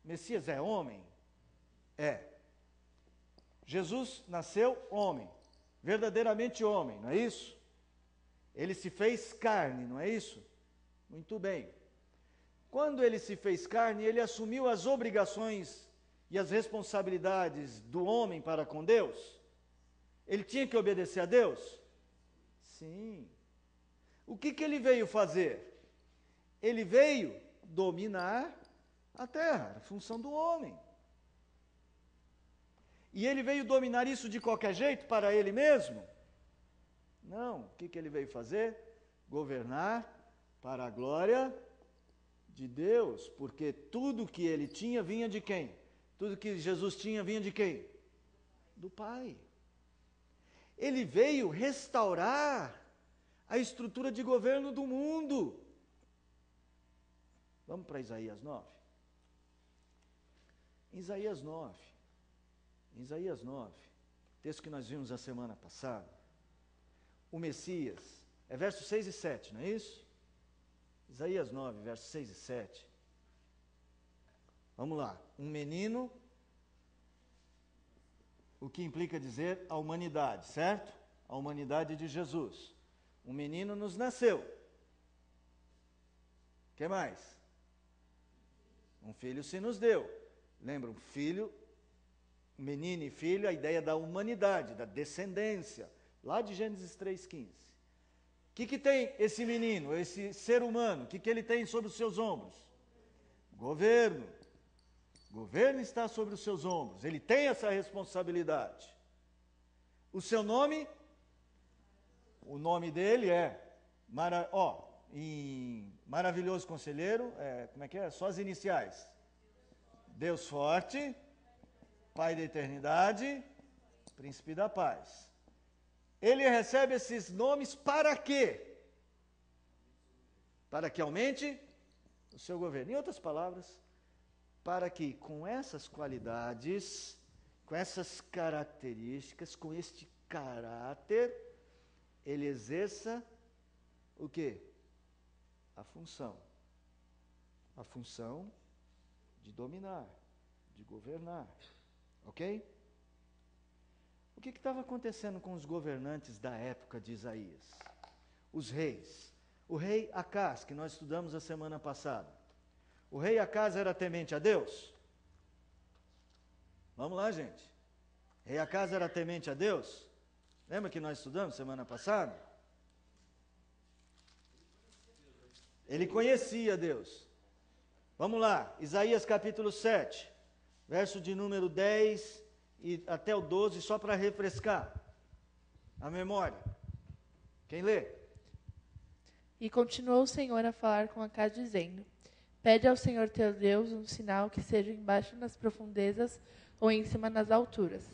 O Messias é homem? É. Jesus nasceu homem, verdadeiramente homem, não é isso? Ele se fez carne, não é isso? Muito bem. Quando ele se fez carne, ele assumiu as obrigações e as responsabilidades do homem para com Deus? Ele tinha que obedecer a Deus? Sim. O que ele veio fazer? Ele veio dominar a terra, a função do homem. E ele veio dominar isso de qualquer jeito para ele mesmo? Não. O que ele veio fazer? Governar para a glória de Deus, porque tudo que ele tinha vinha de quem? Tudo que Jesus tinha vinha de quem? Do Pai. Ele veio restaurar a estrutura de governo do mundo. Vamos para Isaías 9. Isaías 9, texto que nós vimos a semana passada. O Messias, é versos 6 e 7, não é isso? Isaías 9, versos 6 e 7. Vamos lá. Um menino, o que implica dizer a humanidade, certo? A humanidade de Jesus. Um menino nos nasceu. O que mais? Um filho se nos deu. Lembra, um filho, menino e filho, a ideia da humanidade, da descendência. Lá de Gênesis 3,15. O que tem esse menino, esse ser humano? O que ele tem sobre os seus ombros? Governo. Governo está sobre os seus ombros. Ele tem essa responsabilidade. O seu nome? O nome dele é em Maravilhoso Conselheiro, como é que é? Só as iniciais. Deus Forte, Pai da Eternidade, Príncipe da Paz. Ele recebe esses nomes para quê? Para que aumente o seu governo. Em outras palavras, para que com essas qualidades, com essas características, com este caráter, ele exerça o quê? A função. A função de dominar, de governar. Ok? O que estava acontecendo com os governantes da época de Isaías? Os reis. O rei Acás, que nós estudamos a semana passada. O rei Acás era temente a Deus? Vamos lá, gente. O rei Acás era temente a Deus? Lembra que nós estudamos semana passada? Ele conhecia Deus. Vamos lá, Isaías capítulo 7, verso de número 10 e até o 12, só para refrescar a memória. Quem lê? E continuou o Senhor a falar com Acás, dizendo: Pede ao Senhor teu Deus um sinal que seja embaixo nas profundezas ou em cima nas alturas.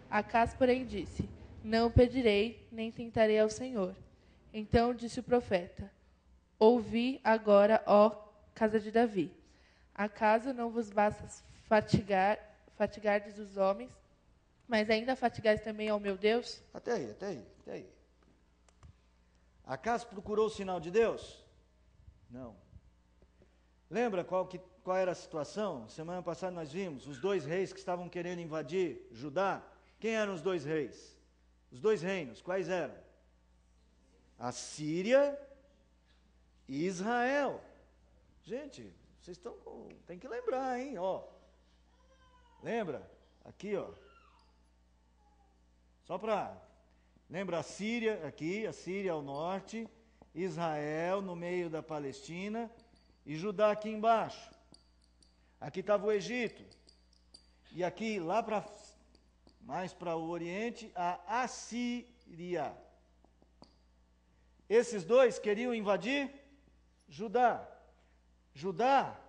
Acás, porém, disse: Não o pedirei, nem tentarei ao Senhor. Então disse o profeta: Ouvi agora, ó casa de Davi. Acaso não vos basta fatigardes os homens, mas ainda fatigais também ao meu Deus? Até aí. Acaso procurou o sinal de Deus? Não. Lembra qual era a situação? Semana passada nós vimos os dois reis que estavam querendo invadir Judá. Quem eram os dois reis? Os dois reinos, quais eram? A Síria e Israel. Gente, vocês tem que lembrar, hein? Ó. Lembra? Aqui, ó. Só para... Lembra a Síria aqui, a Síria ao norte, Israel no meio da Palestina e Judá aqui embaixo. Aqui estava o Egito. E aqui, lá mais para o oriente, a Assíria. Esses dois queriam invadir Judá. Judá,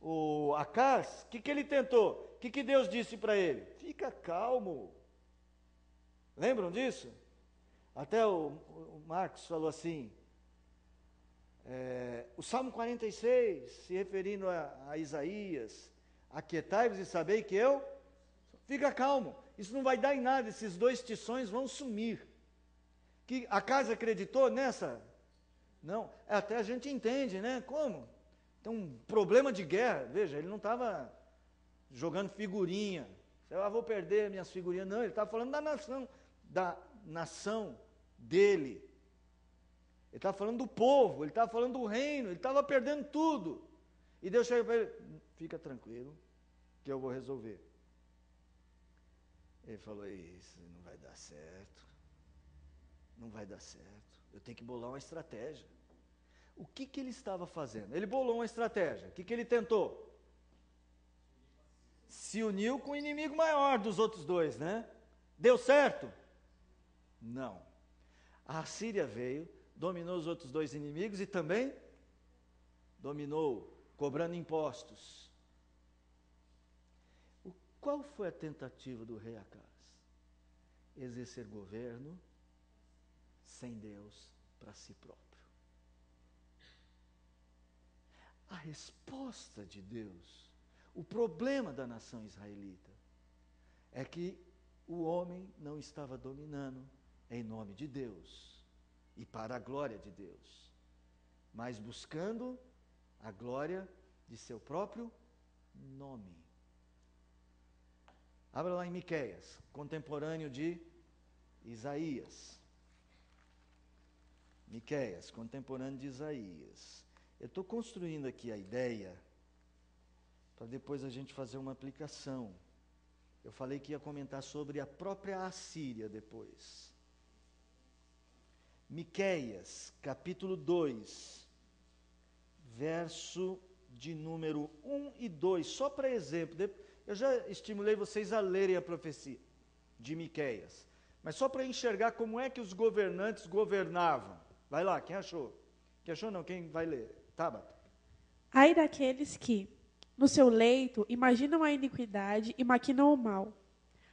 o Acás, o que ele tentou? O que Deus disse para ele? Fica calmo. Lembram disso? Até o Marcos falou assim, o Salmo 46, se referindo a Isaías: aquietai-vos e sabei que eu... Fica calmo, isso não vai dar em nada, esses dois tições vão sumir. Que Acás acreditou nessa? Não, até a gente entende, né? Como? Tem um problema de guerra, veja, ele não estava jogando figurinha, vou perder minhas figurinhas, não, ele estava falando da nação dele, ele estava falando do povo, ele estava falando do reino, ele estava perdendo tudo, e Deus chega para ele: fica tranquilo, que eu vou resolver. Ele falou: isso não vai dar certo, eu tenho que bolar uma estratégia. O que ele estava fazendo? Ele bolou uma estratégia. O que ele tentou? Se uniu com o inimigo maior dos outros dois, né? Deu certo? Não. A Síria veio, dominou os outros dois inimigos e também dominou, cobrando impostos. Qual foi a tentativa do rei Acás? Exercer governo sem Deus para si próprio. A resposta de Deus, o problema da nação israelita, é que o homem não estava dominando em nome de Deus e para a glória de Deus, mas buscando a glória de seu próprio nome. Abra lá em Miqueias, contemporâneo de Isaías. Miqueias, contemporâneo de Isaías. Eu estou construindo aqui a ideia para depois a gente fazer uma aplicação. Eu falei que ia comentar sobre a própria Assíria depois. Miqueias, capítulo 2, verso de número 1 e 2, só para exemplo. Eu já estimulei vocês a lerem a profecia de Miqueias, mas só para enxergar como é que os governantes governavam. Vai lá, quem achou? Quem achou não, quem vai ler? Tabata. Ai daqueles que, no seu leito, imaginam a iniquidade e maquinam o mal.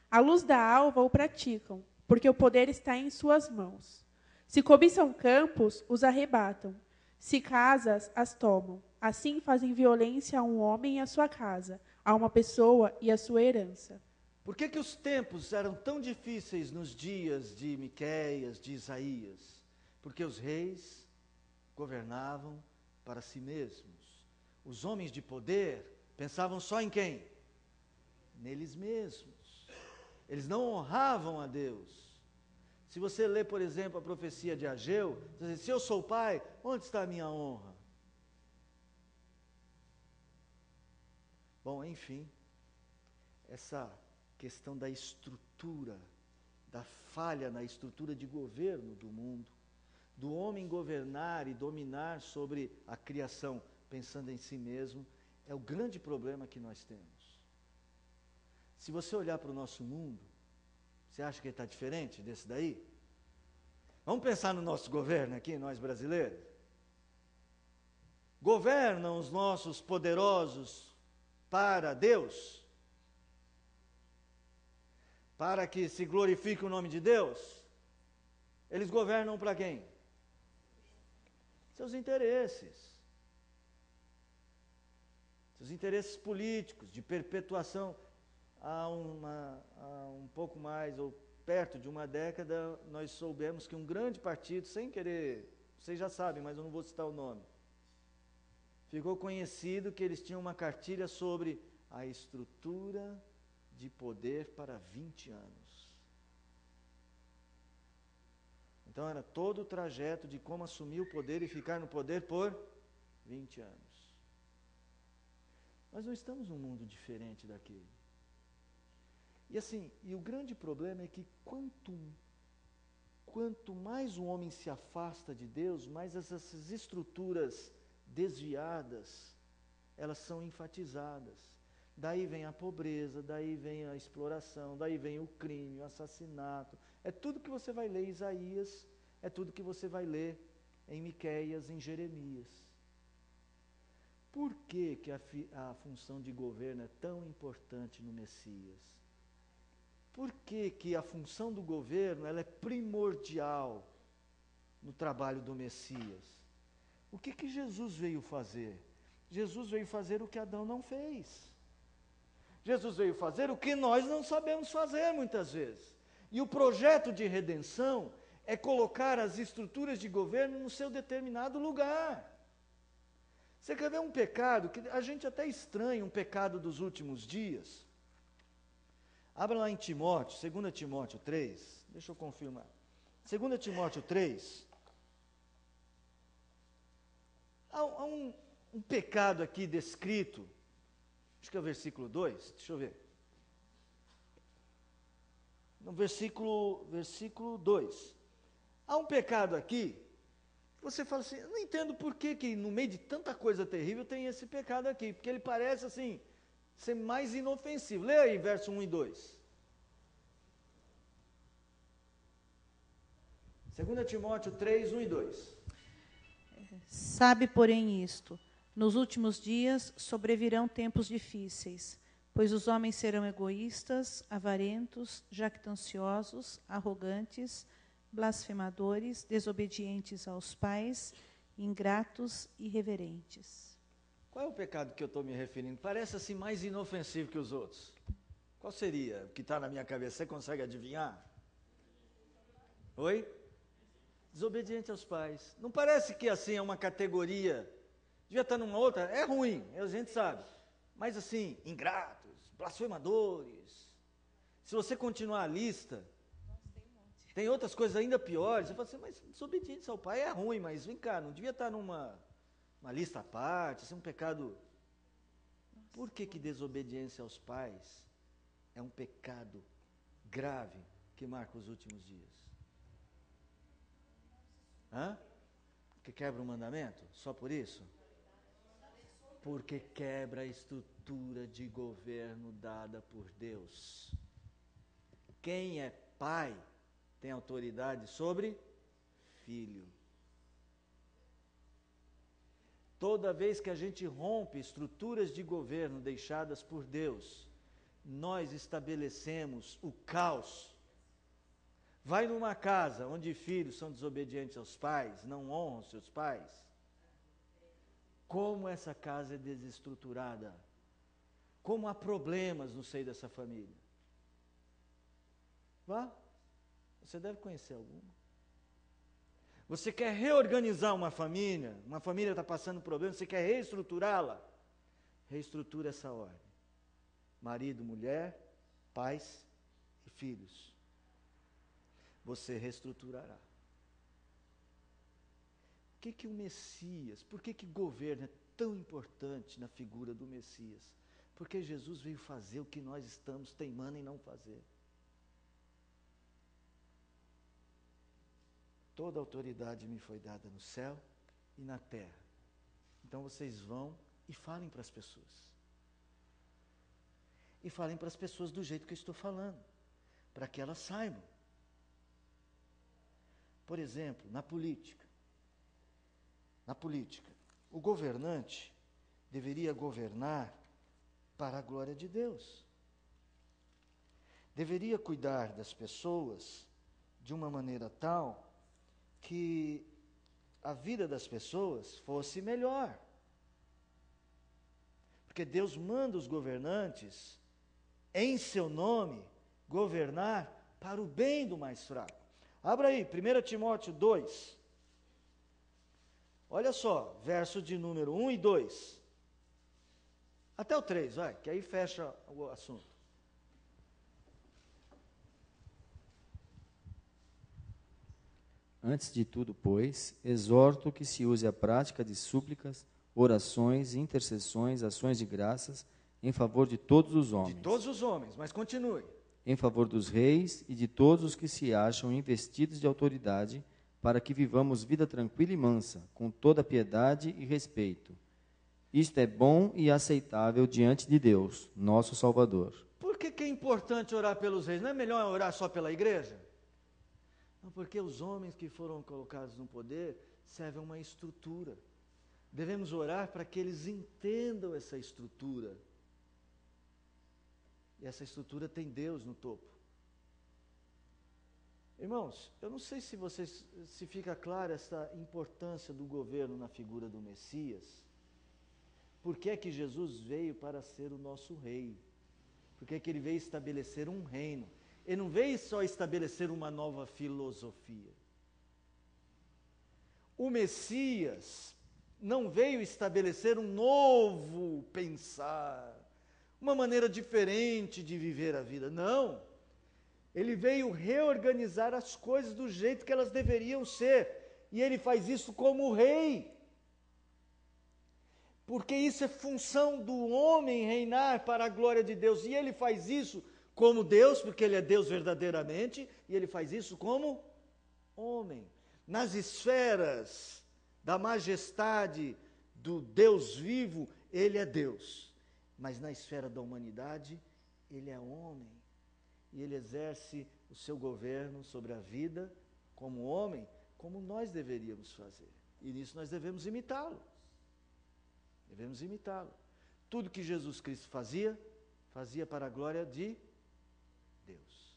À luz da alva o praticam, porque o poder está em suas mãos. Se cobiçam campos, os arrebatam. Se casas, as tomam. Assim fazem violência a um homem e a sua casa, a uma pessoa e a sua herança. Por que que os tempos eram tão difíceis nos dias de Miqueias, de Isaías? Porque os reis governavam para si mesmos. Os homens de poder pensavam só em quem? Neles mesmos. Eles não honravam a Deus. Se você lê, por exemplo, a profecia de Ageu, diz assim, se eu sou pai, onde está a minha honra? Bom, enfim, essa questão da estrutura, da falha na estrutura de governo do mundo, do homem governar e dominar sobre a criação, pensando em si mesmo, é o grande problema que nós temos. Se você olhar para o nosso mundo, você acha que ele está diferente desse daí? Vamos pensar no nosso governo aqui, nós brasileiros. Governam os nossos poderosos para Deus? Para que se glorifique o nome de Deus? Eles governam para quem? Seus interesses. Seus interesses políticos, de perpetuação. Há um pouco mais, ou perto de uma década, nós soubemos que um grande partido, sem querer, vocês já sabem, mas eu não vou citar o nome, ficou conhecido que eles tinham uma cartilha sobre a estrutura de poder para 20 anos. Então era todo o trajeto de como assumir o poder e ficar no poder por 20 anos. Nós não estamos num mundo diferente daquele. E assim, e o grande problema é que quanto mais o homem se afasta de Deus, mais essas estruturas desviadas, elas são enfatizadas. Daí vem a pobreza, daí vem a exploração, daí vem o crime, o assassinato. É tudo que você vai ler em Isaías, é tudo que você vai ler em Miqueias, em Jeremias. Por que que a função de governo é tão importante no Messias? Por que que a função do governo ela é primordial no trabalho do Messias? O que que Jesus veio fazer? Jesus veio fazer o que Adão não fez. Jesus veio fazer o que nós não sabemos fazer muitas vezes. E o projeto de redenção é colocar as estruturas de governo no seu determinado lugar. Você quer ver um pecado que a gente até estranha, um pecado dos últimos dias? Abra lá em Timóteo, 2 Timóteo 3, deixa eu confirmar. 2 Timóteo 3, há um pecado aqui descrito, acho que é o versículo 2, deixa eu ver. No versículo 2. Há um pecado aqui, você fala assim, eu não entendo por que no meio de tanta coisa terrível tem esse pecado aqui, porque ele parece assim, ser mais inofensivo. Leia aí, verso 1 e 2. 2 Timóteo 3, 1 e 2. Sabe, porém, isto: nos últimos dias sobrevirão tempos difíceis, pois os homens serão egoístas, avarentos, jactanciosos, arrogantes, blasfemadores, desobedientes aos pais, ingratos e irreverentes. Qual é o pecado que eu estou me referindo? Parece assim mais inofensivo que os outros. Qual seria o que está na minha cabeça? Você consegue adivinhar? Oi? Desobediente aos pais. Não parece que assim é uma categoria, devia estar numa outra, é ruim, a gente sabe. Mas assim, ingratos, blasfemadores. Se você continuar a lista, tem outras coisas ainda piores. Você fala assim, mas desobediente ao pai é ruim, mas vem cá, não devia estar numa lista à parte, isso é um pecado. Por que desobediência aos pais é um pecado grave que marca os últimos dias? Porque quebra o mandamento? Só por isso? Porque quebra a estrutura de governo dada por Deus. Quem é pai tem autoridade sobre filho. Toda vez que a gente rompe estruturas de governo deixadas por Deus, nós estabelecemos o caos. Vai numa casa onde filhos são desobedientes aos pais, não honram seus pais. Como essa casa é desestruturada? como há problemas no seio dessa família. Vá, você deve conhecer alguma. Você quer reorganizar uma família está passando problema, você quer reestruturá-la? Reestrutura essa ordem. Marido, mulher, pais e filhos. Você reestruturará. Por que governo é tão importante na figura do Messias? Porque Jesus veio fazer o que nós estamos teimando em não fazer. Toda autoridade me foi dada no céu e na terra. Então vocês vão e falem para as pessoas. E falem para as pessoas do jeito que eu estou falando, para que elas saibam. Por exemplo, na política, o governante deveria governar para a glória de Deus. Deveria cuidar das pessoas de uma maneira tal que a vida das pessoas fosse melhor. Porque Deus manda os governantes, em seu nome, governar para o bem do mais fraco. Abra aí, 1 Timóteo 2. Olha só, verso de número 1 e 2. Até o 3, vai, que aí fecha o assunto. Antes de tudo, pois, exorto que se use a prática de súplicas, orações, intercessões, ações de graças, em favor de todos os homens. De todos os homens, mas continue. Em favor dos reis e de todos os que se acham investidos de autoridade, para que vivamos vida tranquila e mansa, com toda piedade e respeito. Isto é bom e aceitável diante de Deus, nosso Salvador. Por que é importante orar pelos reis? Não é melhor orar só pela igreja? Não, porque os homens que foram colocados no poder servem a uma estrutura. Devemos orar para que eles entendam essa estrutura. E essa estrutura tem Deus no topo. Irmãos, eu não sei se fica clara essa importância do governo na figura do Messias. Por que é que Jesus veio para ser o nosso rei? Por que é que ele veio estabelecer um reino? Ele não veio só estabelecer uma nova filosofia. O Messias não veio estabelecer um novo pensar, uma maneira diferente de viver a vida. Não. Ele veio reorganizar as coisas do jeito que elas deveriam ser. E ele faz isso como rei. Porque isso é função do homem reinar para a glória de Deus. E ele faz isso como Deus, porque ele é Deus verdadeiramente. E ele faz isso como homem. Nas esferas da majestade do Deus vivo, ele é Deus. Mas na esfera da humanidade, ele é homem. E ele exerce o seu governo sobre a vida como homem, como nós deveríamos fazer. E nisso nós devemos imitá-lo. Devemos imitá-lo. Tudo que Jesus Cristo fazia, fazia para a glória de Deus.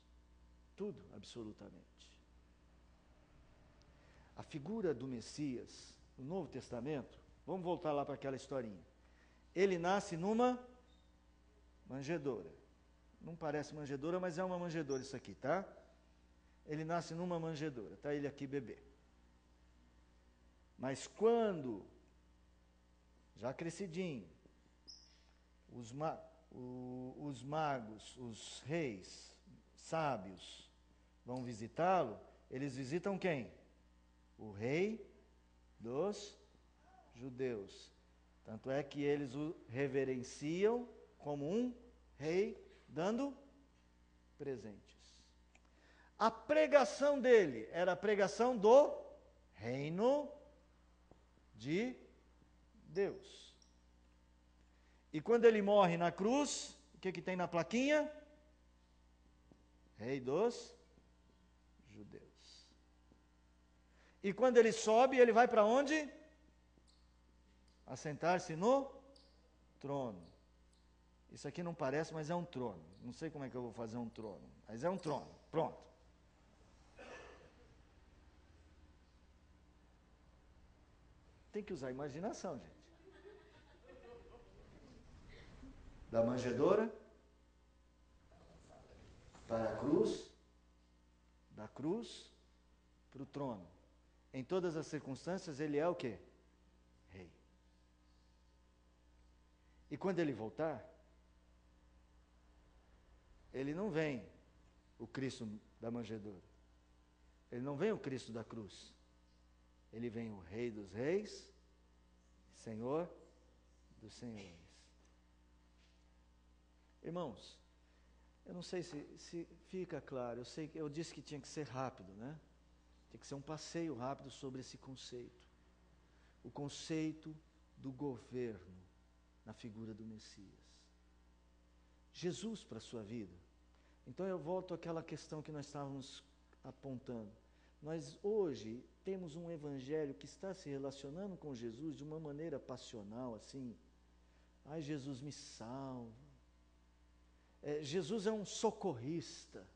Tudo, absolutamente. A figura do Messias, no Novo Testamento, vamos voltar lá para aquela historinha. Ele nasce numa manjedoura. Não parece manjedoura, mas é uma manjedoura isso aqui, tá? Ele nasce numa manjedoura, tá ele aqui bebê. Mas quando, já crescidinho, os magos, os reis, sábios, vão visitá-lo, eles visitam quem? O rei dos judeus. Tanto é que eles o reverenciam como um rei, dando presentes. A pregação dele era a pregação do reino de Deus. E quando ele morre na cruz, o que tem na plaquinha? Rei dos judeus. E quando ele sobe, ele vai para onde? Assentar-se no trono. Isso aqui não parece, mas é um trono. Não sei como é que eu vou fazer um trono, mas é um trono. Pronto. Tem que usar a imaginação, gente. Da manjedoura para a cruz, da cruz para o trono. Em todas as circunstâncias, ele é o quê? Rei. E quando ele voltar, ele não vem o Cristo da manjedoura. Ele não vem o Cristo da cruz. Ele vem o Rei dos Reis, Senhor dos Senhores. Irmãos, eu não sei se fica claro. Eu disse que tinha que ser rápido, né? Tinha que ser um passeio rápido sobre esse conceito. O conceito do governo na figura do Messias. Jesus para a sua vida. Então eu volto àquela questão que nós estávamos apontando. Nós hoje temos um evangelho que está se relacionando com Jesus de uma maneira passional, assim. Ai, Jesus me salva. Jesus é um socorrista.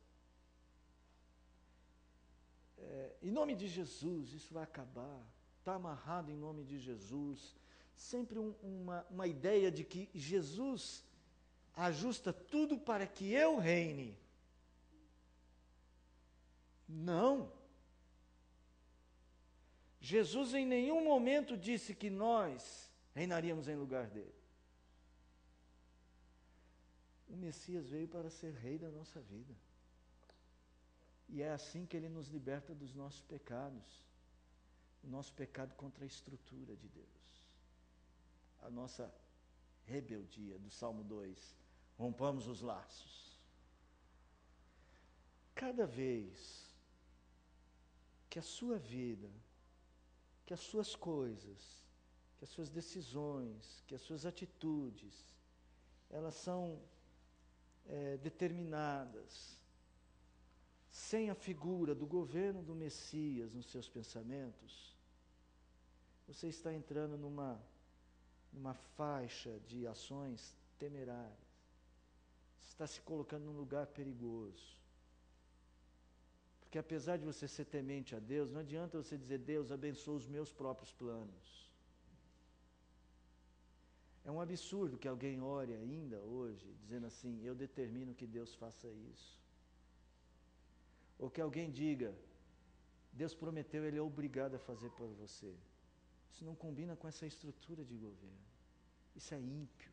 Em nome de Jesus, isso vai acabar. Está amarrado em nome de Jesus. Sempre uma ideia de que Jesus ajusta tudo para que eu reine. Não. Jesus em nenhum momento disse que nós reinaríamos em lugar dele. O Messias veio para ser rei da nossa vida. E é assim que ele nos liberta dos nossos pecados. O nosso pecado contra a estrutura de Deus. A nossa rebeldia, do Salmo 2. Rompamos os laços. Cada vez que a sua vida, que as suas coisas, que as suas decisões, que as suas atitudes, elas são determinadas, sem a figura do governo do Messias nos seus pensamentos, você está entrando numa faixa de ações temerárias. Você está se colocando num lugar perigoso. Porque apesar de você ser temente a Deus, não adianta você dizer, Deus abençoa os meus próprios planos. É um absurdo que alguém ore ainda hoje, dizendo assim, eu determino que Deus faça isso. Ou que alguém diga, Deus prometeu, Ele é obrigado a fazer por você. Isso não combina com essa estrutura de governo. Isso é ímpio.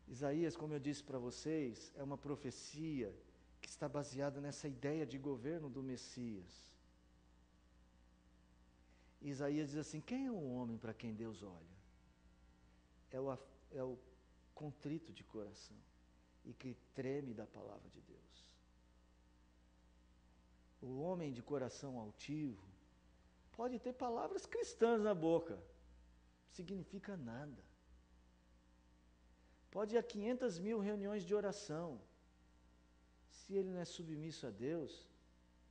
Isaías, como eu disse para vocês, é uma profecia que está baseada nessa ideia de governo do Messias. Isaías diz assim, quem é o homem para quem Deus olha? É o contrito de coração e que treme da palavra de Deus. O homem de coração altivo pode ter palavras cristãs na boca, não significa nada. Pode ir a 500.000 reuniões de oração. Se ele não é submisso a Deus,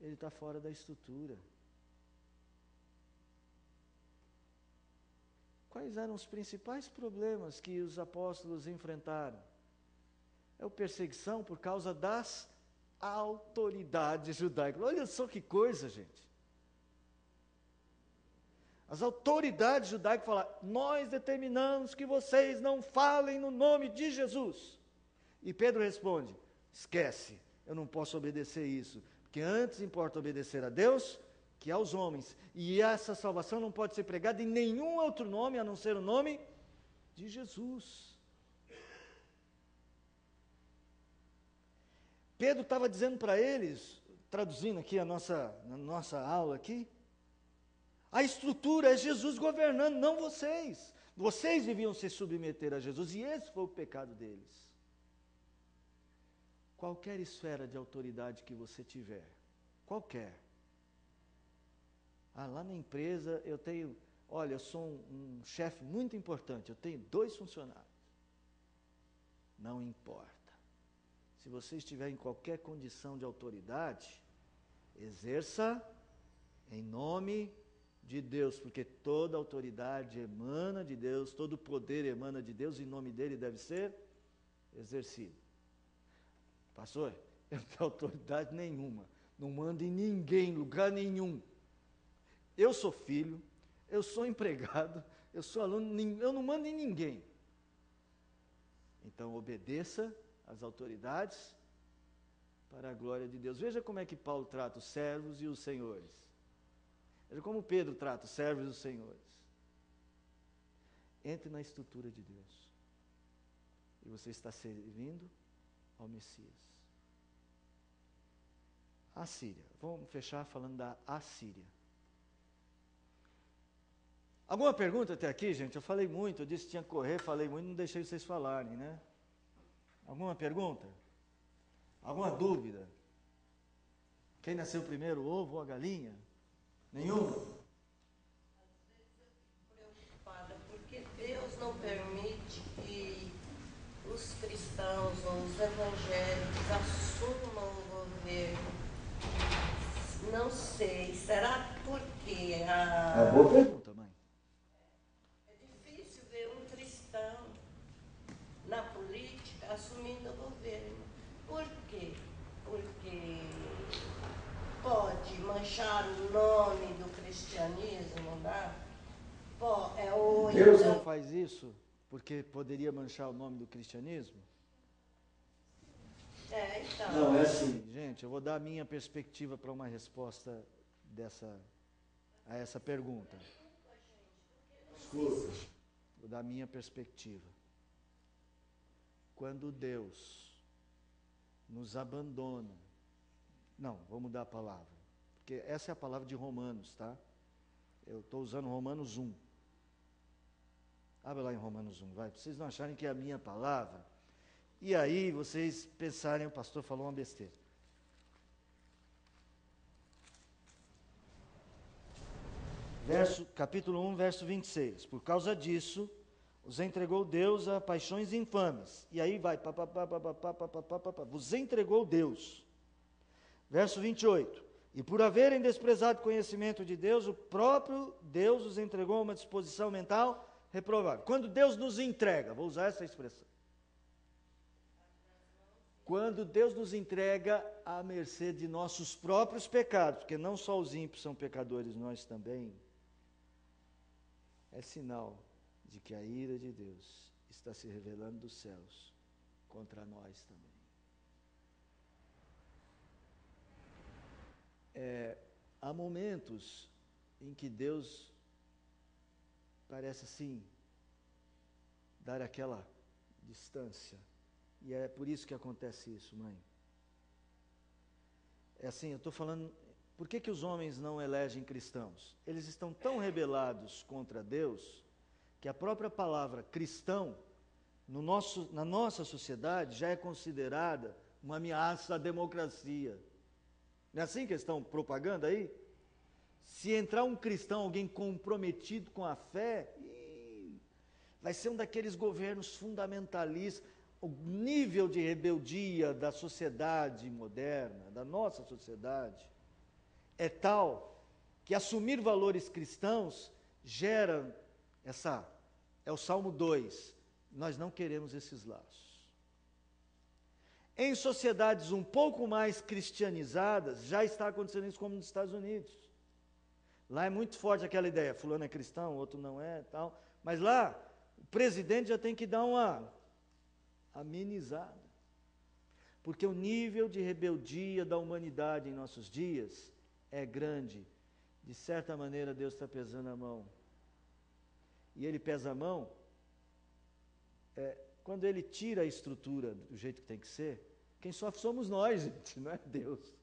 ele está fora da estrutura. Quais eram os principais problemas que os apóstolos enfrentaram? É a perseguição por causa das autoridades judaicas. Olha só que coisa, gente. As autoridades judaicas falaram, nós determinamos que vocês não falem no nome de Jesus. E Pedro responde, esquece, eu não posso obedecer isso, porque antes importa obedecer a Deus que aos homens. E essa salvação não pode ser pregada em nenhum outro nome, a não ser o nome de Jesus. Pedro estava dizendo para eles, traduzindo aqui a nossa aula aqui, a estrutura é Jesus governando, não vocês. Vocês deviam se submeter a Jesus, e esse foi o pecado deles. Qualquer esfera de autoridade que você tiver, qualquer. Lá na empresa eu tenho, eu sou um chefe muito importante, eu tenho 2 funcionários. Não importa. Se você estiver em qualquer condição de autoridade, exerça em nome de Deus, porque toda autoridade emana de Deus, todo poder emana de Deus, e em nome dele deve ser exercido. Pastor, eu não tenho autoridade nenhuma, não mando em ninguém, em lugar nenhum. Eu sou filho, eu sou empregado, eu sou aluno, eu não mando em ninguém. Então, obedeça às autoridades para a glória de Deus. Veja como é que Paulo trata os servos e os senhores. Veja como Pedro trata os servos e os senhores. Entre na estrutura de Deus. E você está servindo ao Messias. Assíria. Vamos fechar falando da Assíria. Alguma pergunta até aqui, gente? Eu falei muito, eu disse que tinha que correr, falei muito, não deixei vocês falarem, né? Alguma pergunta? Alguma dúvida? Quem nasceu primeiro, o ovo ou a galinha? Nenhuma? Às vezes eu fico preocupada, porque Deus não permite que os cristãos ou os evangélicos assumam o governo. Não sei, será porque É boa pergunta, mãe. É difícil ver um cristão na política assumindo o governo. Por quê? Porque pode manchar o nome do cristianismo, né? Deus não faz isso porque poderia manchar o nome do cristianismo? Então. Não, é assim, gente, eu vou dar a minha perspectiva para uma resposta a essa pergunta. Escuta, vou dar a minha perspectiva. Quando Deus nos abandona, não, vou mudar a palavra, porque essa é a palavra de Romanos, tá? Eu estou usando Romanos 1. Abre lá em Romanos 1, vai, para vocês não acharem que é a minha palavra. E aí vocês pensarem, o pastor falou uma besteira. Capítulo 1, verso 26. Por causa disso, os entregou Deus a paixões infames. E aí vai, vos entregou Deus. Verso 28. E por haverem desprezado o conhecimento de Deus, o próprio Deus os entregou a uma disposição mental reprovável. Quando Deus nos entrega, vou usar essa expressão. Quando Deus nos entrega à mercê de nossos próprios pecados, porque não só os ímpios são pecadores, nós também, é sinal de que a ira de Deus está se revelando dos céus contra nós também. Há momentos em que Deus parece assim, dar aquela distância. E é por isso que acontece isso, mãe. É assim, eu estou falando, por que os homens não elegem cristãos? Eles estão tão rebelados contra Deus, que a própria palavra cristão, na nossa sociedade, já é considerada uma ameaça à democracia. Não é assim que eles estão propagando aí? Se entrar um cristão, alguém comprometido com a fé, vai ser um daqueles governos fundamentalistas. O nível de rebeldia da sociedade moderna, da nossa sociedade, é tal que assumir valores cristãos gera é o Salmo 2, nós não queremos esses laços. Em sociedades um pouco mais cristianizadas, já está acontecendo isso como nos Estados Unidos. Lá é muito forte aquela ideia, fulano é cristão, outro não é, tal, mas lá o presidente já tem que dar uma amenizada, porque o nível de rebeldia da humanidade em nossos dias é grande. De certa maneira Deus está pesando a mão, e Ele pesa a mão quando Ele tira a estrutura do jeito que tem que ser. Quem sofre somos nós, gente, não é Deus.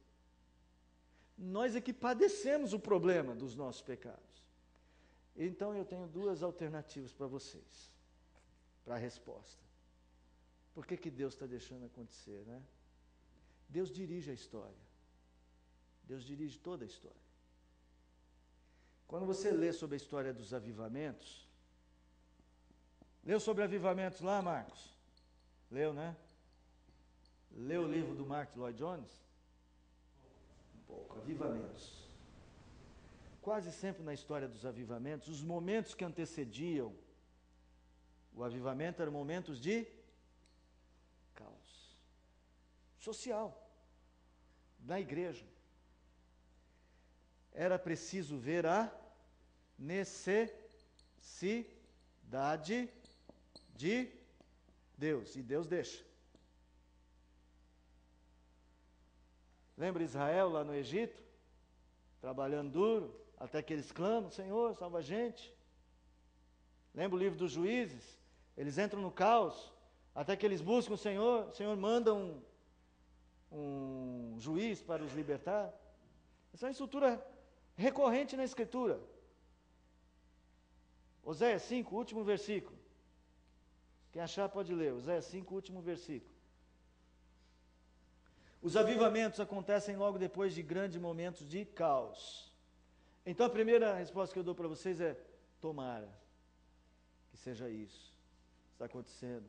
Nós é que padecemos o problema dos nossos pecados. Então eu tenho duas alternativas para vocês, para a resposta. Por que Deus está deixando acontecer, né? Deus dirige a história. Deus dirige toda a história. Quando você lê sobre a história dos avivamentos, leu sobre avivamentos lá, Marcos? Leu, né? Leu o livro do Mark Lloyd Jones? Um pouco, avivamentos. Quase sempre na história dos avivamentos, os momentos que antecediam o avivamento eram momentos de caos social, na igreja. Era preciso ver a necessidade. de Deus. E Deus deixa. Lembra Israel lá no Egito? Trabalhando duro, até que eles clamam, Senhor, salva a gente. Lembra o livro dos Juízes? Eles entram no caos, até que eles buscam o Senhor manda um juiz para os libertar. Essa é uma estrutura recorrente na Escritura. Oséias 5, último versículo. Quem achar pode ler. Oséias 5, último versículo. Os avivamentos acontecem logo depois de grandes momentos de caos. Então a primeira resposta que eu dou para vocês é: tomara que seja isso que está acontecendo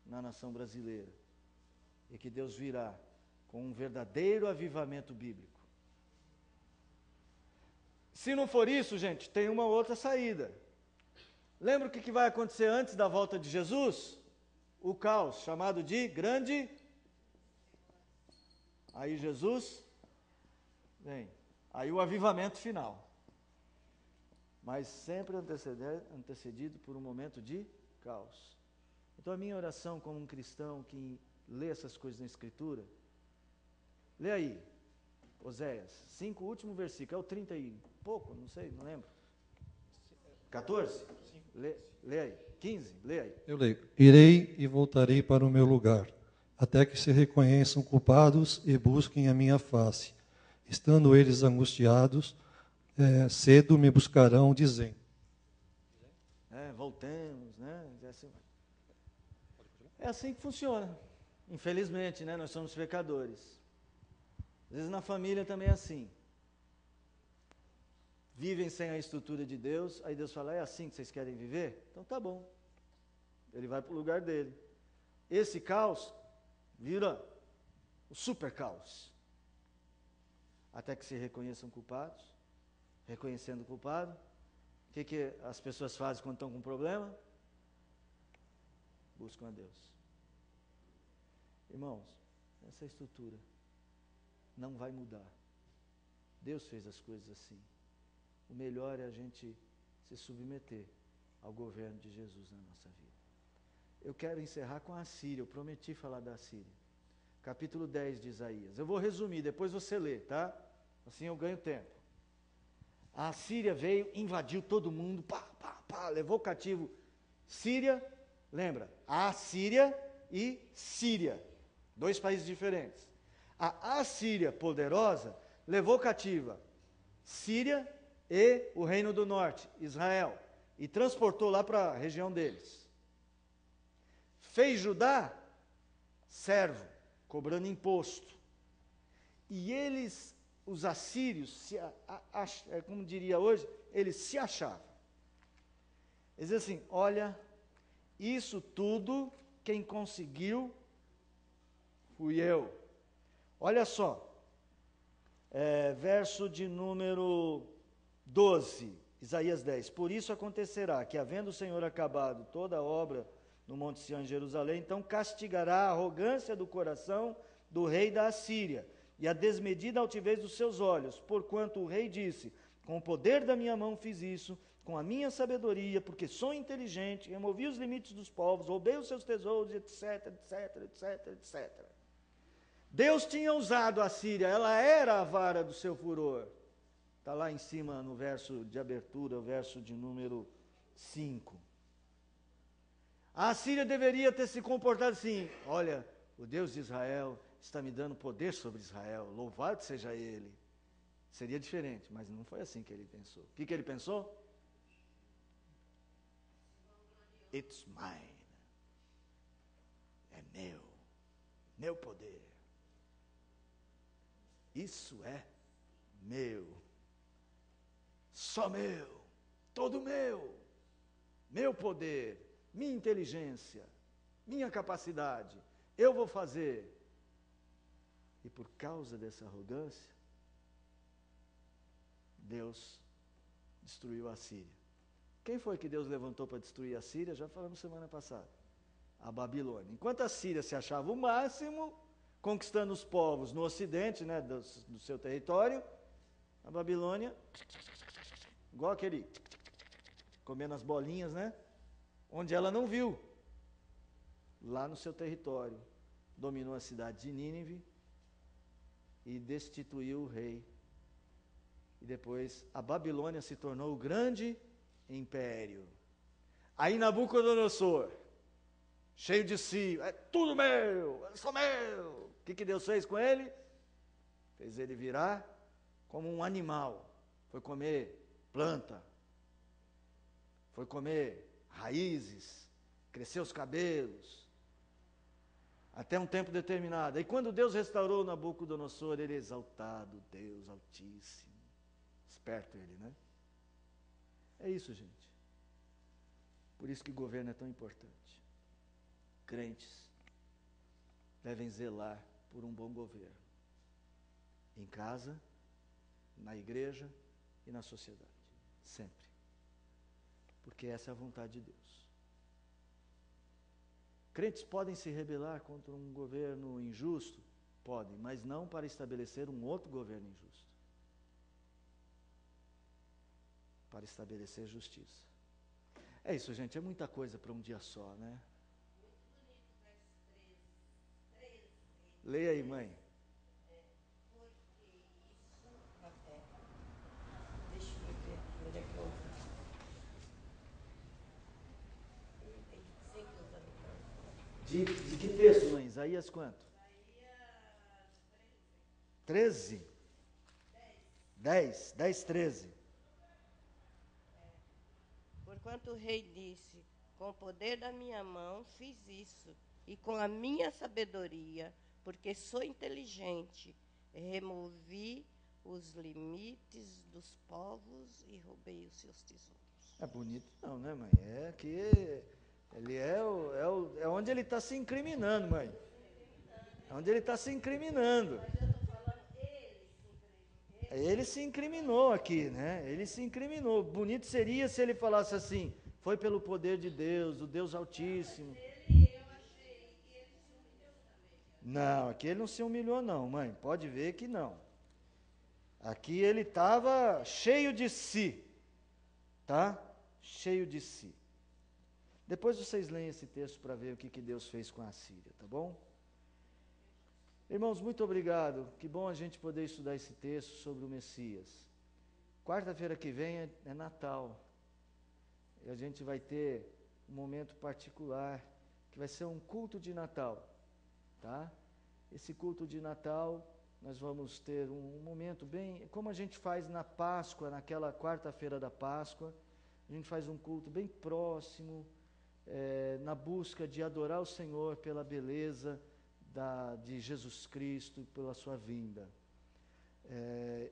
na nação brasileira. E que Deus virá com um verdadeiro avivamento bíblico. Se não for isso, gente, tem uma outra saída. Lembra o que vai acontecer antes da volta de Jesus? O caos, chamado de grande. Aí Jesus vem. Aí o avivamento final. Mas sempre antecedido por um momento de caos. Então a minha oração como um cristão que lê essas coisas na Escritura, lê aí, Oséias 5, último versículo, é o 30 e pouco, não sei, não lembro. 14? Lê aí. 15, lê aí. Eu leio. Irei e voltarei para o meu lugar, até que se reconheçam culpados e busquem a minha face. Estando eles angustiados, cedo me buscarão, dizendo. Voltemos, né? É assim que funciona. Infelizmente, né? Nós somos pecadores. Às vezes na família também é assim. Vivem sem a estrutura de Deus, aí Deus fala, é assim que vocês querem viver? Então tá bom. Ele vai para o lugar dele. Esse caos vira o super caos. Até que se reconheçam culpados. Reconhecendo o culpado, o que as pessoas fazem quando estão com problema? Buscam a Deus. Irmãos, essa estrutura não vai mudar. Deus fez as coisas assim. O melhor é a gente se submeter ao governo de Jesus na nossa vida. Eu quero encerrar com a Assíria. Eu prometi falar da Assíria. Capítulo 10 de Isaías. Eu vou resumir, depois você lê, tá? Assim eu ganho tempo. A Assíria veio, invadiu todo mundo, levou cativo Síria, lembra? A Assíria e Síria, 2 países diferentes. A Assíria poderosa levou cativa Síria e o Reino do Norte, Israel, e transportou lá para a região deles. Fez Judá servo, cobrando imposto. E eles, os assírios, como diria hoje, eles se achavam. Eles diziam assim, olha, isso tudo quem conseguiu fui eu. Olha só, verso de número 12, Isaías 10. Por isso acontecerá que, havendo o Senhor acabado toda a obra no Monte Sião em Jerusalém, então castigará a arrogância do coração do rei da Assíria e a desmedida altivez dos seus olhos, porquanto o rei disse, com o poder da minha mão fiz isso, com a minha sabedoria, porque sou inteligente, removi os limites dos povos, roubei os seus tesouros, etc, etc, etc, etc. Deus tinha usado a Síria, ela era a vara do seu furor. Está lá em cima no verso de abertura, o verso de número 5. A Síria deveria ter se comportado assim, olha, o Deus de Israel está me dando poder sobre Israel, louvado seja Ele. Seria diferente, mas não foi assim que ele pensou. O que ele pensou? It's mine. É meu poder. Isso é meu. Só meu. Todo meu poder, minha inteligência, minha capacidade. Eu vou fazer. E por causa dessa arrogância, Deus destruiu a Síria. Quem foi que Deus levantou para destruir a Síria? Já falamos semana passada. A Babilônia. Enquanto a Síria se achava o máximo, conquistando os povos no ocidente, né, do seu território, a Babilônia, igual aquele, comendo as bolinhas, né? onde ela não viu. Lá no seu território, dominou a cidade de Nínive e destituiu o rei. E depois a Babilônia se tornou o grande império. Aí Nabucodonosor, cheio de si, é tudo meu, eu sou meu. O que Deus fez com ele? Fez ele virar como um animal. Foi comer planta, foi comer raízes, crescer os cabelos, até um tempo determinado. E quando Deus restaurou Nabucodonosor, ele é exaltado, Deus Altíssimo. Esperto ele, né? É isso, gente. Por isso que governo é tão importante. Crentes devem zelar por um bom governo. Em casa, na igreja e na sociedade. Sempre. Porque essa é a vontade de Deus. Crentes podem se rebelar contra um governo injusto? Podem, mas não para estabelecer um outro governo injusto. Para estabelecer justiça. É isso, gente, é muita coisa para um dia só, né? Leia aí, mãe. Deixa eu ver onde é que eu De que texto, mãe? Isaías quanto? 13? 10, 13. Porquanto o rei disse, com o poder da minha mão fiz isso, e com a minha sabedoria, porque sou inteligente, removi os limites dos povos e roubei os seus tesouros. É bonito não, né, mãe? É que ele é onde ele está se incriminando, mãe. É onde ele está se incriminando. Ele se incriminou aqui, né? Ele se incriminou. Bonito seria se ele falasse assim, foi pelo poder de Deus, do Deus Altíssimo. Não, aqui ele não se humilhou não, mãe. Pode ver que não. Aqui ele estava cheio de si, tá? Cheio de si. Depois vocês leem esse texto para ver o que Deus fez com a Síria, tá bom? Irmãos, muito obrigado. Que bom a gente poder estudar esse texto sobre o Messias. Quarta-feira que vem é Natal. E a gente vai ter um momento particular, que vai ser um culto de Natal, tá? Esse culto de Natal, nós vamos ter um momento bem, como a gente faz na Páscoa, naquela quarta-feira da Páscoa, a gente faz um culto bem próximo, na busca de adorar o Senhor pela beleza de Jesus Cristo, pela sua vinda.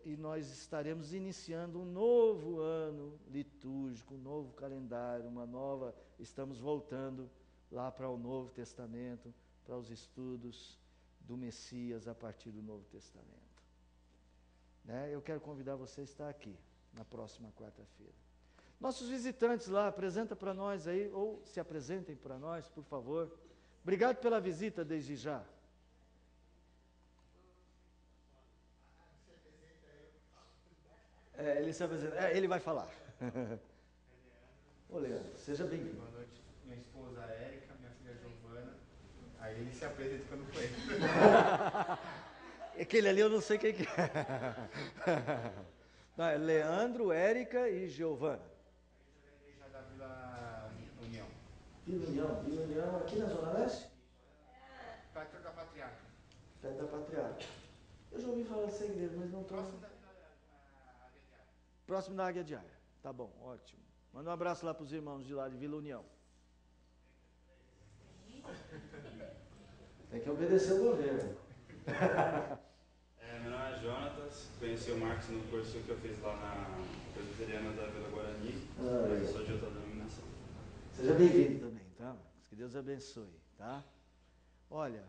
E nós estaremos iniciando um novo ano litúrgico, um novo calendário, estamos voltando lá para o Novo Testamento, para os estudos do Messias a partir do Novo Testamento. Eu quero convidar você a estar aqui na próxima quarta-feira. Nossos visitantes lá, apresenta para nós aí, ou se apresentem para nós, por favor. Obrigado pela visita desde já. Ele se apresenta. Ele vai falar. Ô, Leandro, seja bem-vindo. Boa noite. Minha esposa Érica, minha filha Giovana. Aí ele se apresenta quando foi. Aquele ali eu não sei quem que é. Não, é Leandro, Érica e Giovana. A igreja da Vila União. Vila União, aqui na Zona Leste? Perto da Patriarca. Perto da Patriarca. Eu já ouvi falar dessa igreja, mas não estou... Próximo da Águia de Aia. Tá bom, ótimo. Manda um abraço lá para os irmãos de lá de Vila União. Tem que obedecer o governo. Meu nome é Jonatas, conheci o Marcos no curso que eu fiz lá na Presbiteriana da Vila Guarani. Eu sou de outra denominação. Seja bem-vindo também, tá? Que Deus abençoe, tá? Olha,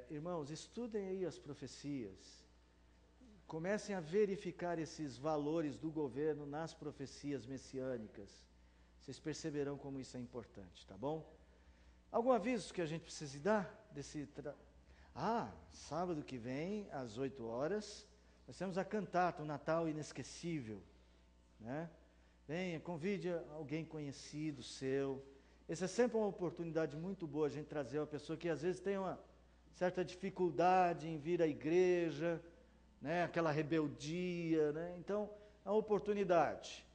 irmãos, estudem aí as profecias. Comecem a verificar esses valores do governo nas profecias messiânicas. Vocês perceberão como isso é importante, tá bom? Algum aviso que a gente precise dar? Sábado que vem, às 8 horas, nós temos a cantata, o Natal Inesquecível, né? Venha, convide alguém conhecido seu. Essa é sempre uma oportunidade muito boa a gente trazer uma pessoa que às vezes tem uma certa dificuldade em vir à igreja, né? Aquela rebeldia, né? Então, é uma oportunidade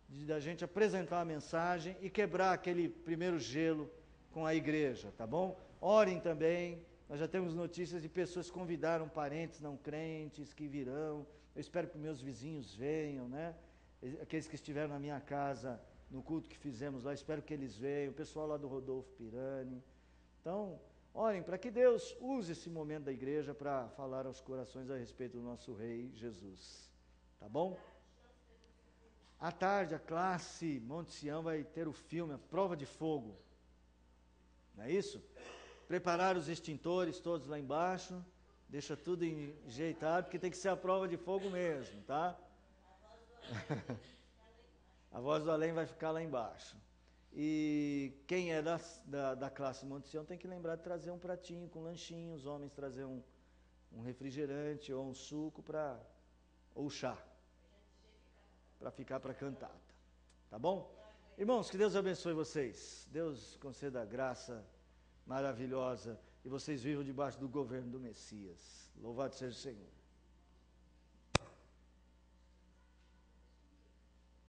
da gente apresentar a mensagem e quebrar aquele primeiro gelo com a igreja, tá bom? Orem também. Nós já temos notícias de pessoas que convidaram parentes não crentes que virão. Eu espero que meus vizinhos venham, né? Aqueles que estiveram na minha casa no culto que fizemos lá, espero que eles venham. O pessoal lá do Rodolfo Pirani. Então, orem para que Deus use esse momento da igreja para falar aos corações a respeito do nosso Rei Jesus. Tá bom? À tarde, a classe Monte Sião vai ter o filme A Prova de Fogo. Não é isso? Preparar os extintores todos lá embaixo. Deixa tudo enjeitado, porque tem que ser a prova de fogo mesmo, tá? A voz do além vai ficar lá embaixo. E quem é da classe Monte Sião tem que lembrar de trazer um pratinho com lanchinho, os homens trazer um refrigerante ou um suco ou chá, para ficar para cantata. Tá bom? Irmãos, que Deus abençoe vocês. Deus conceda graça maravilhosa e vocês vivam debaixo do governo do Messias. Louvado seja o Senhor.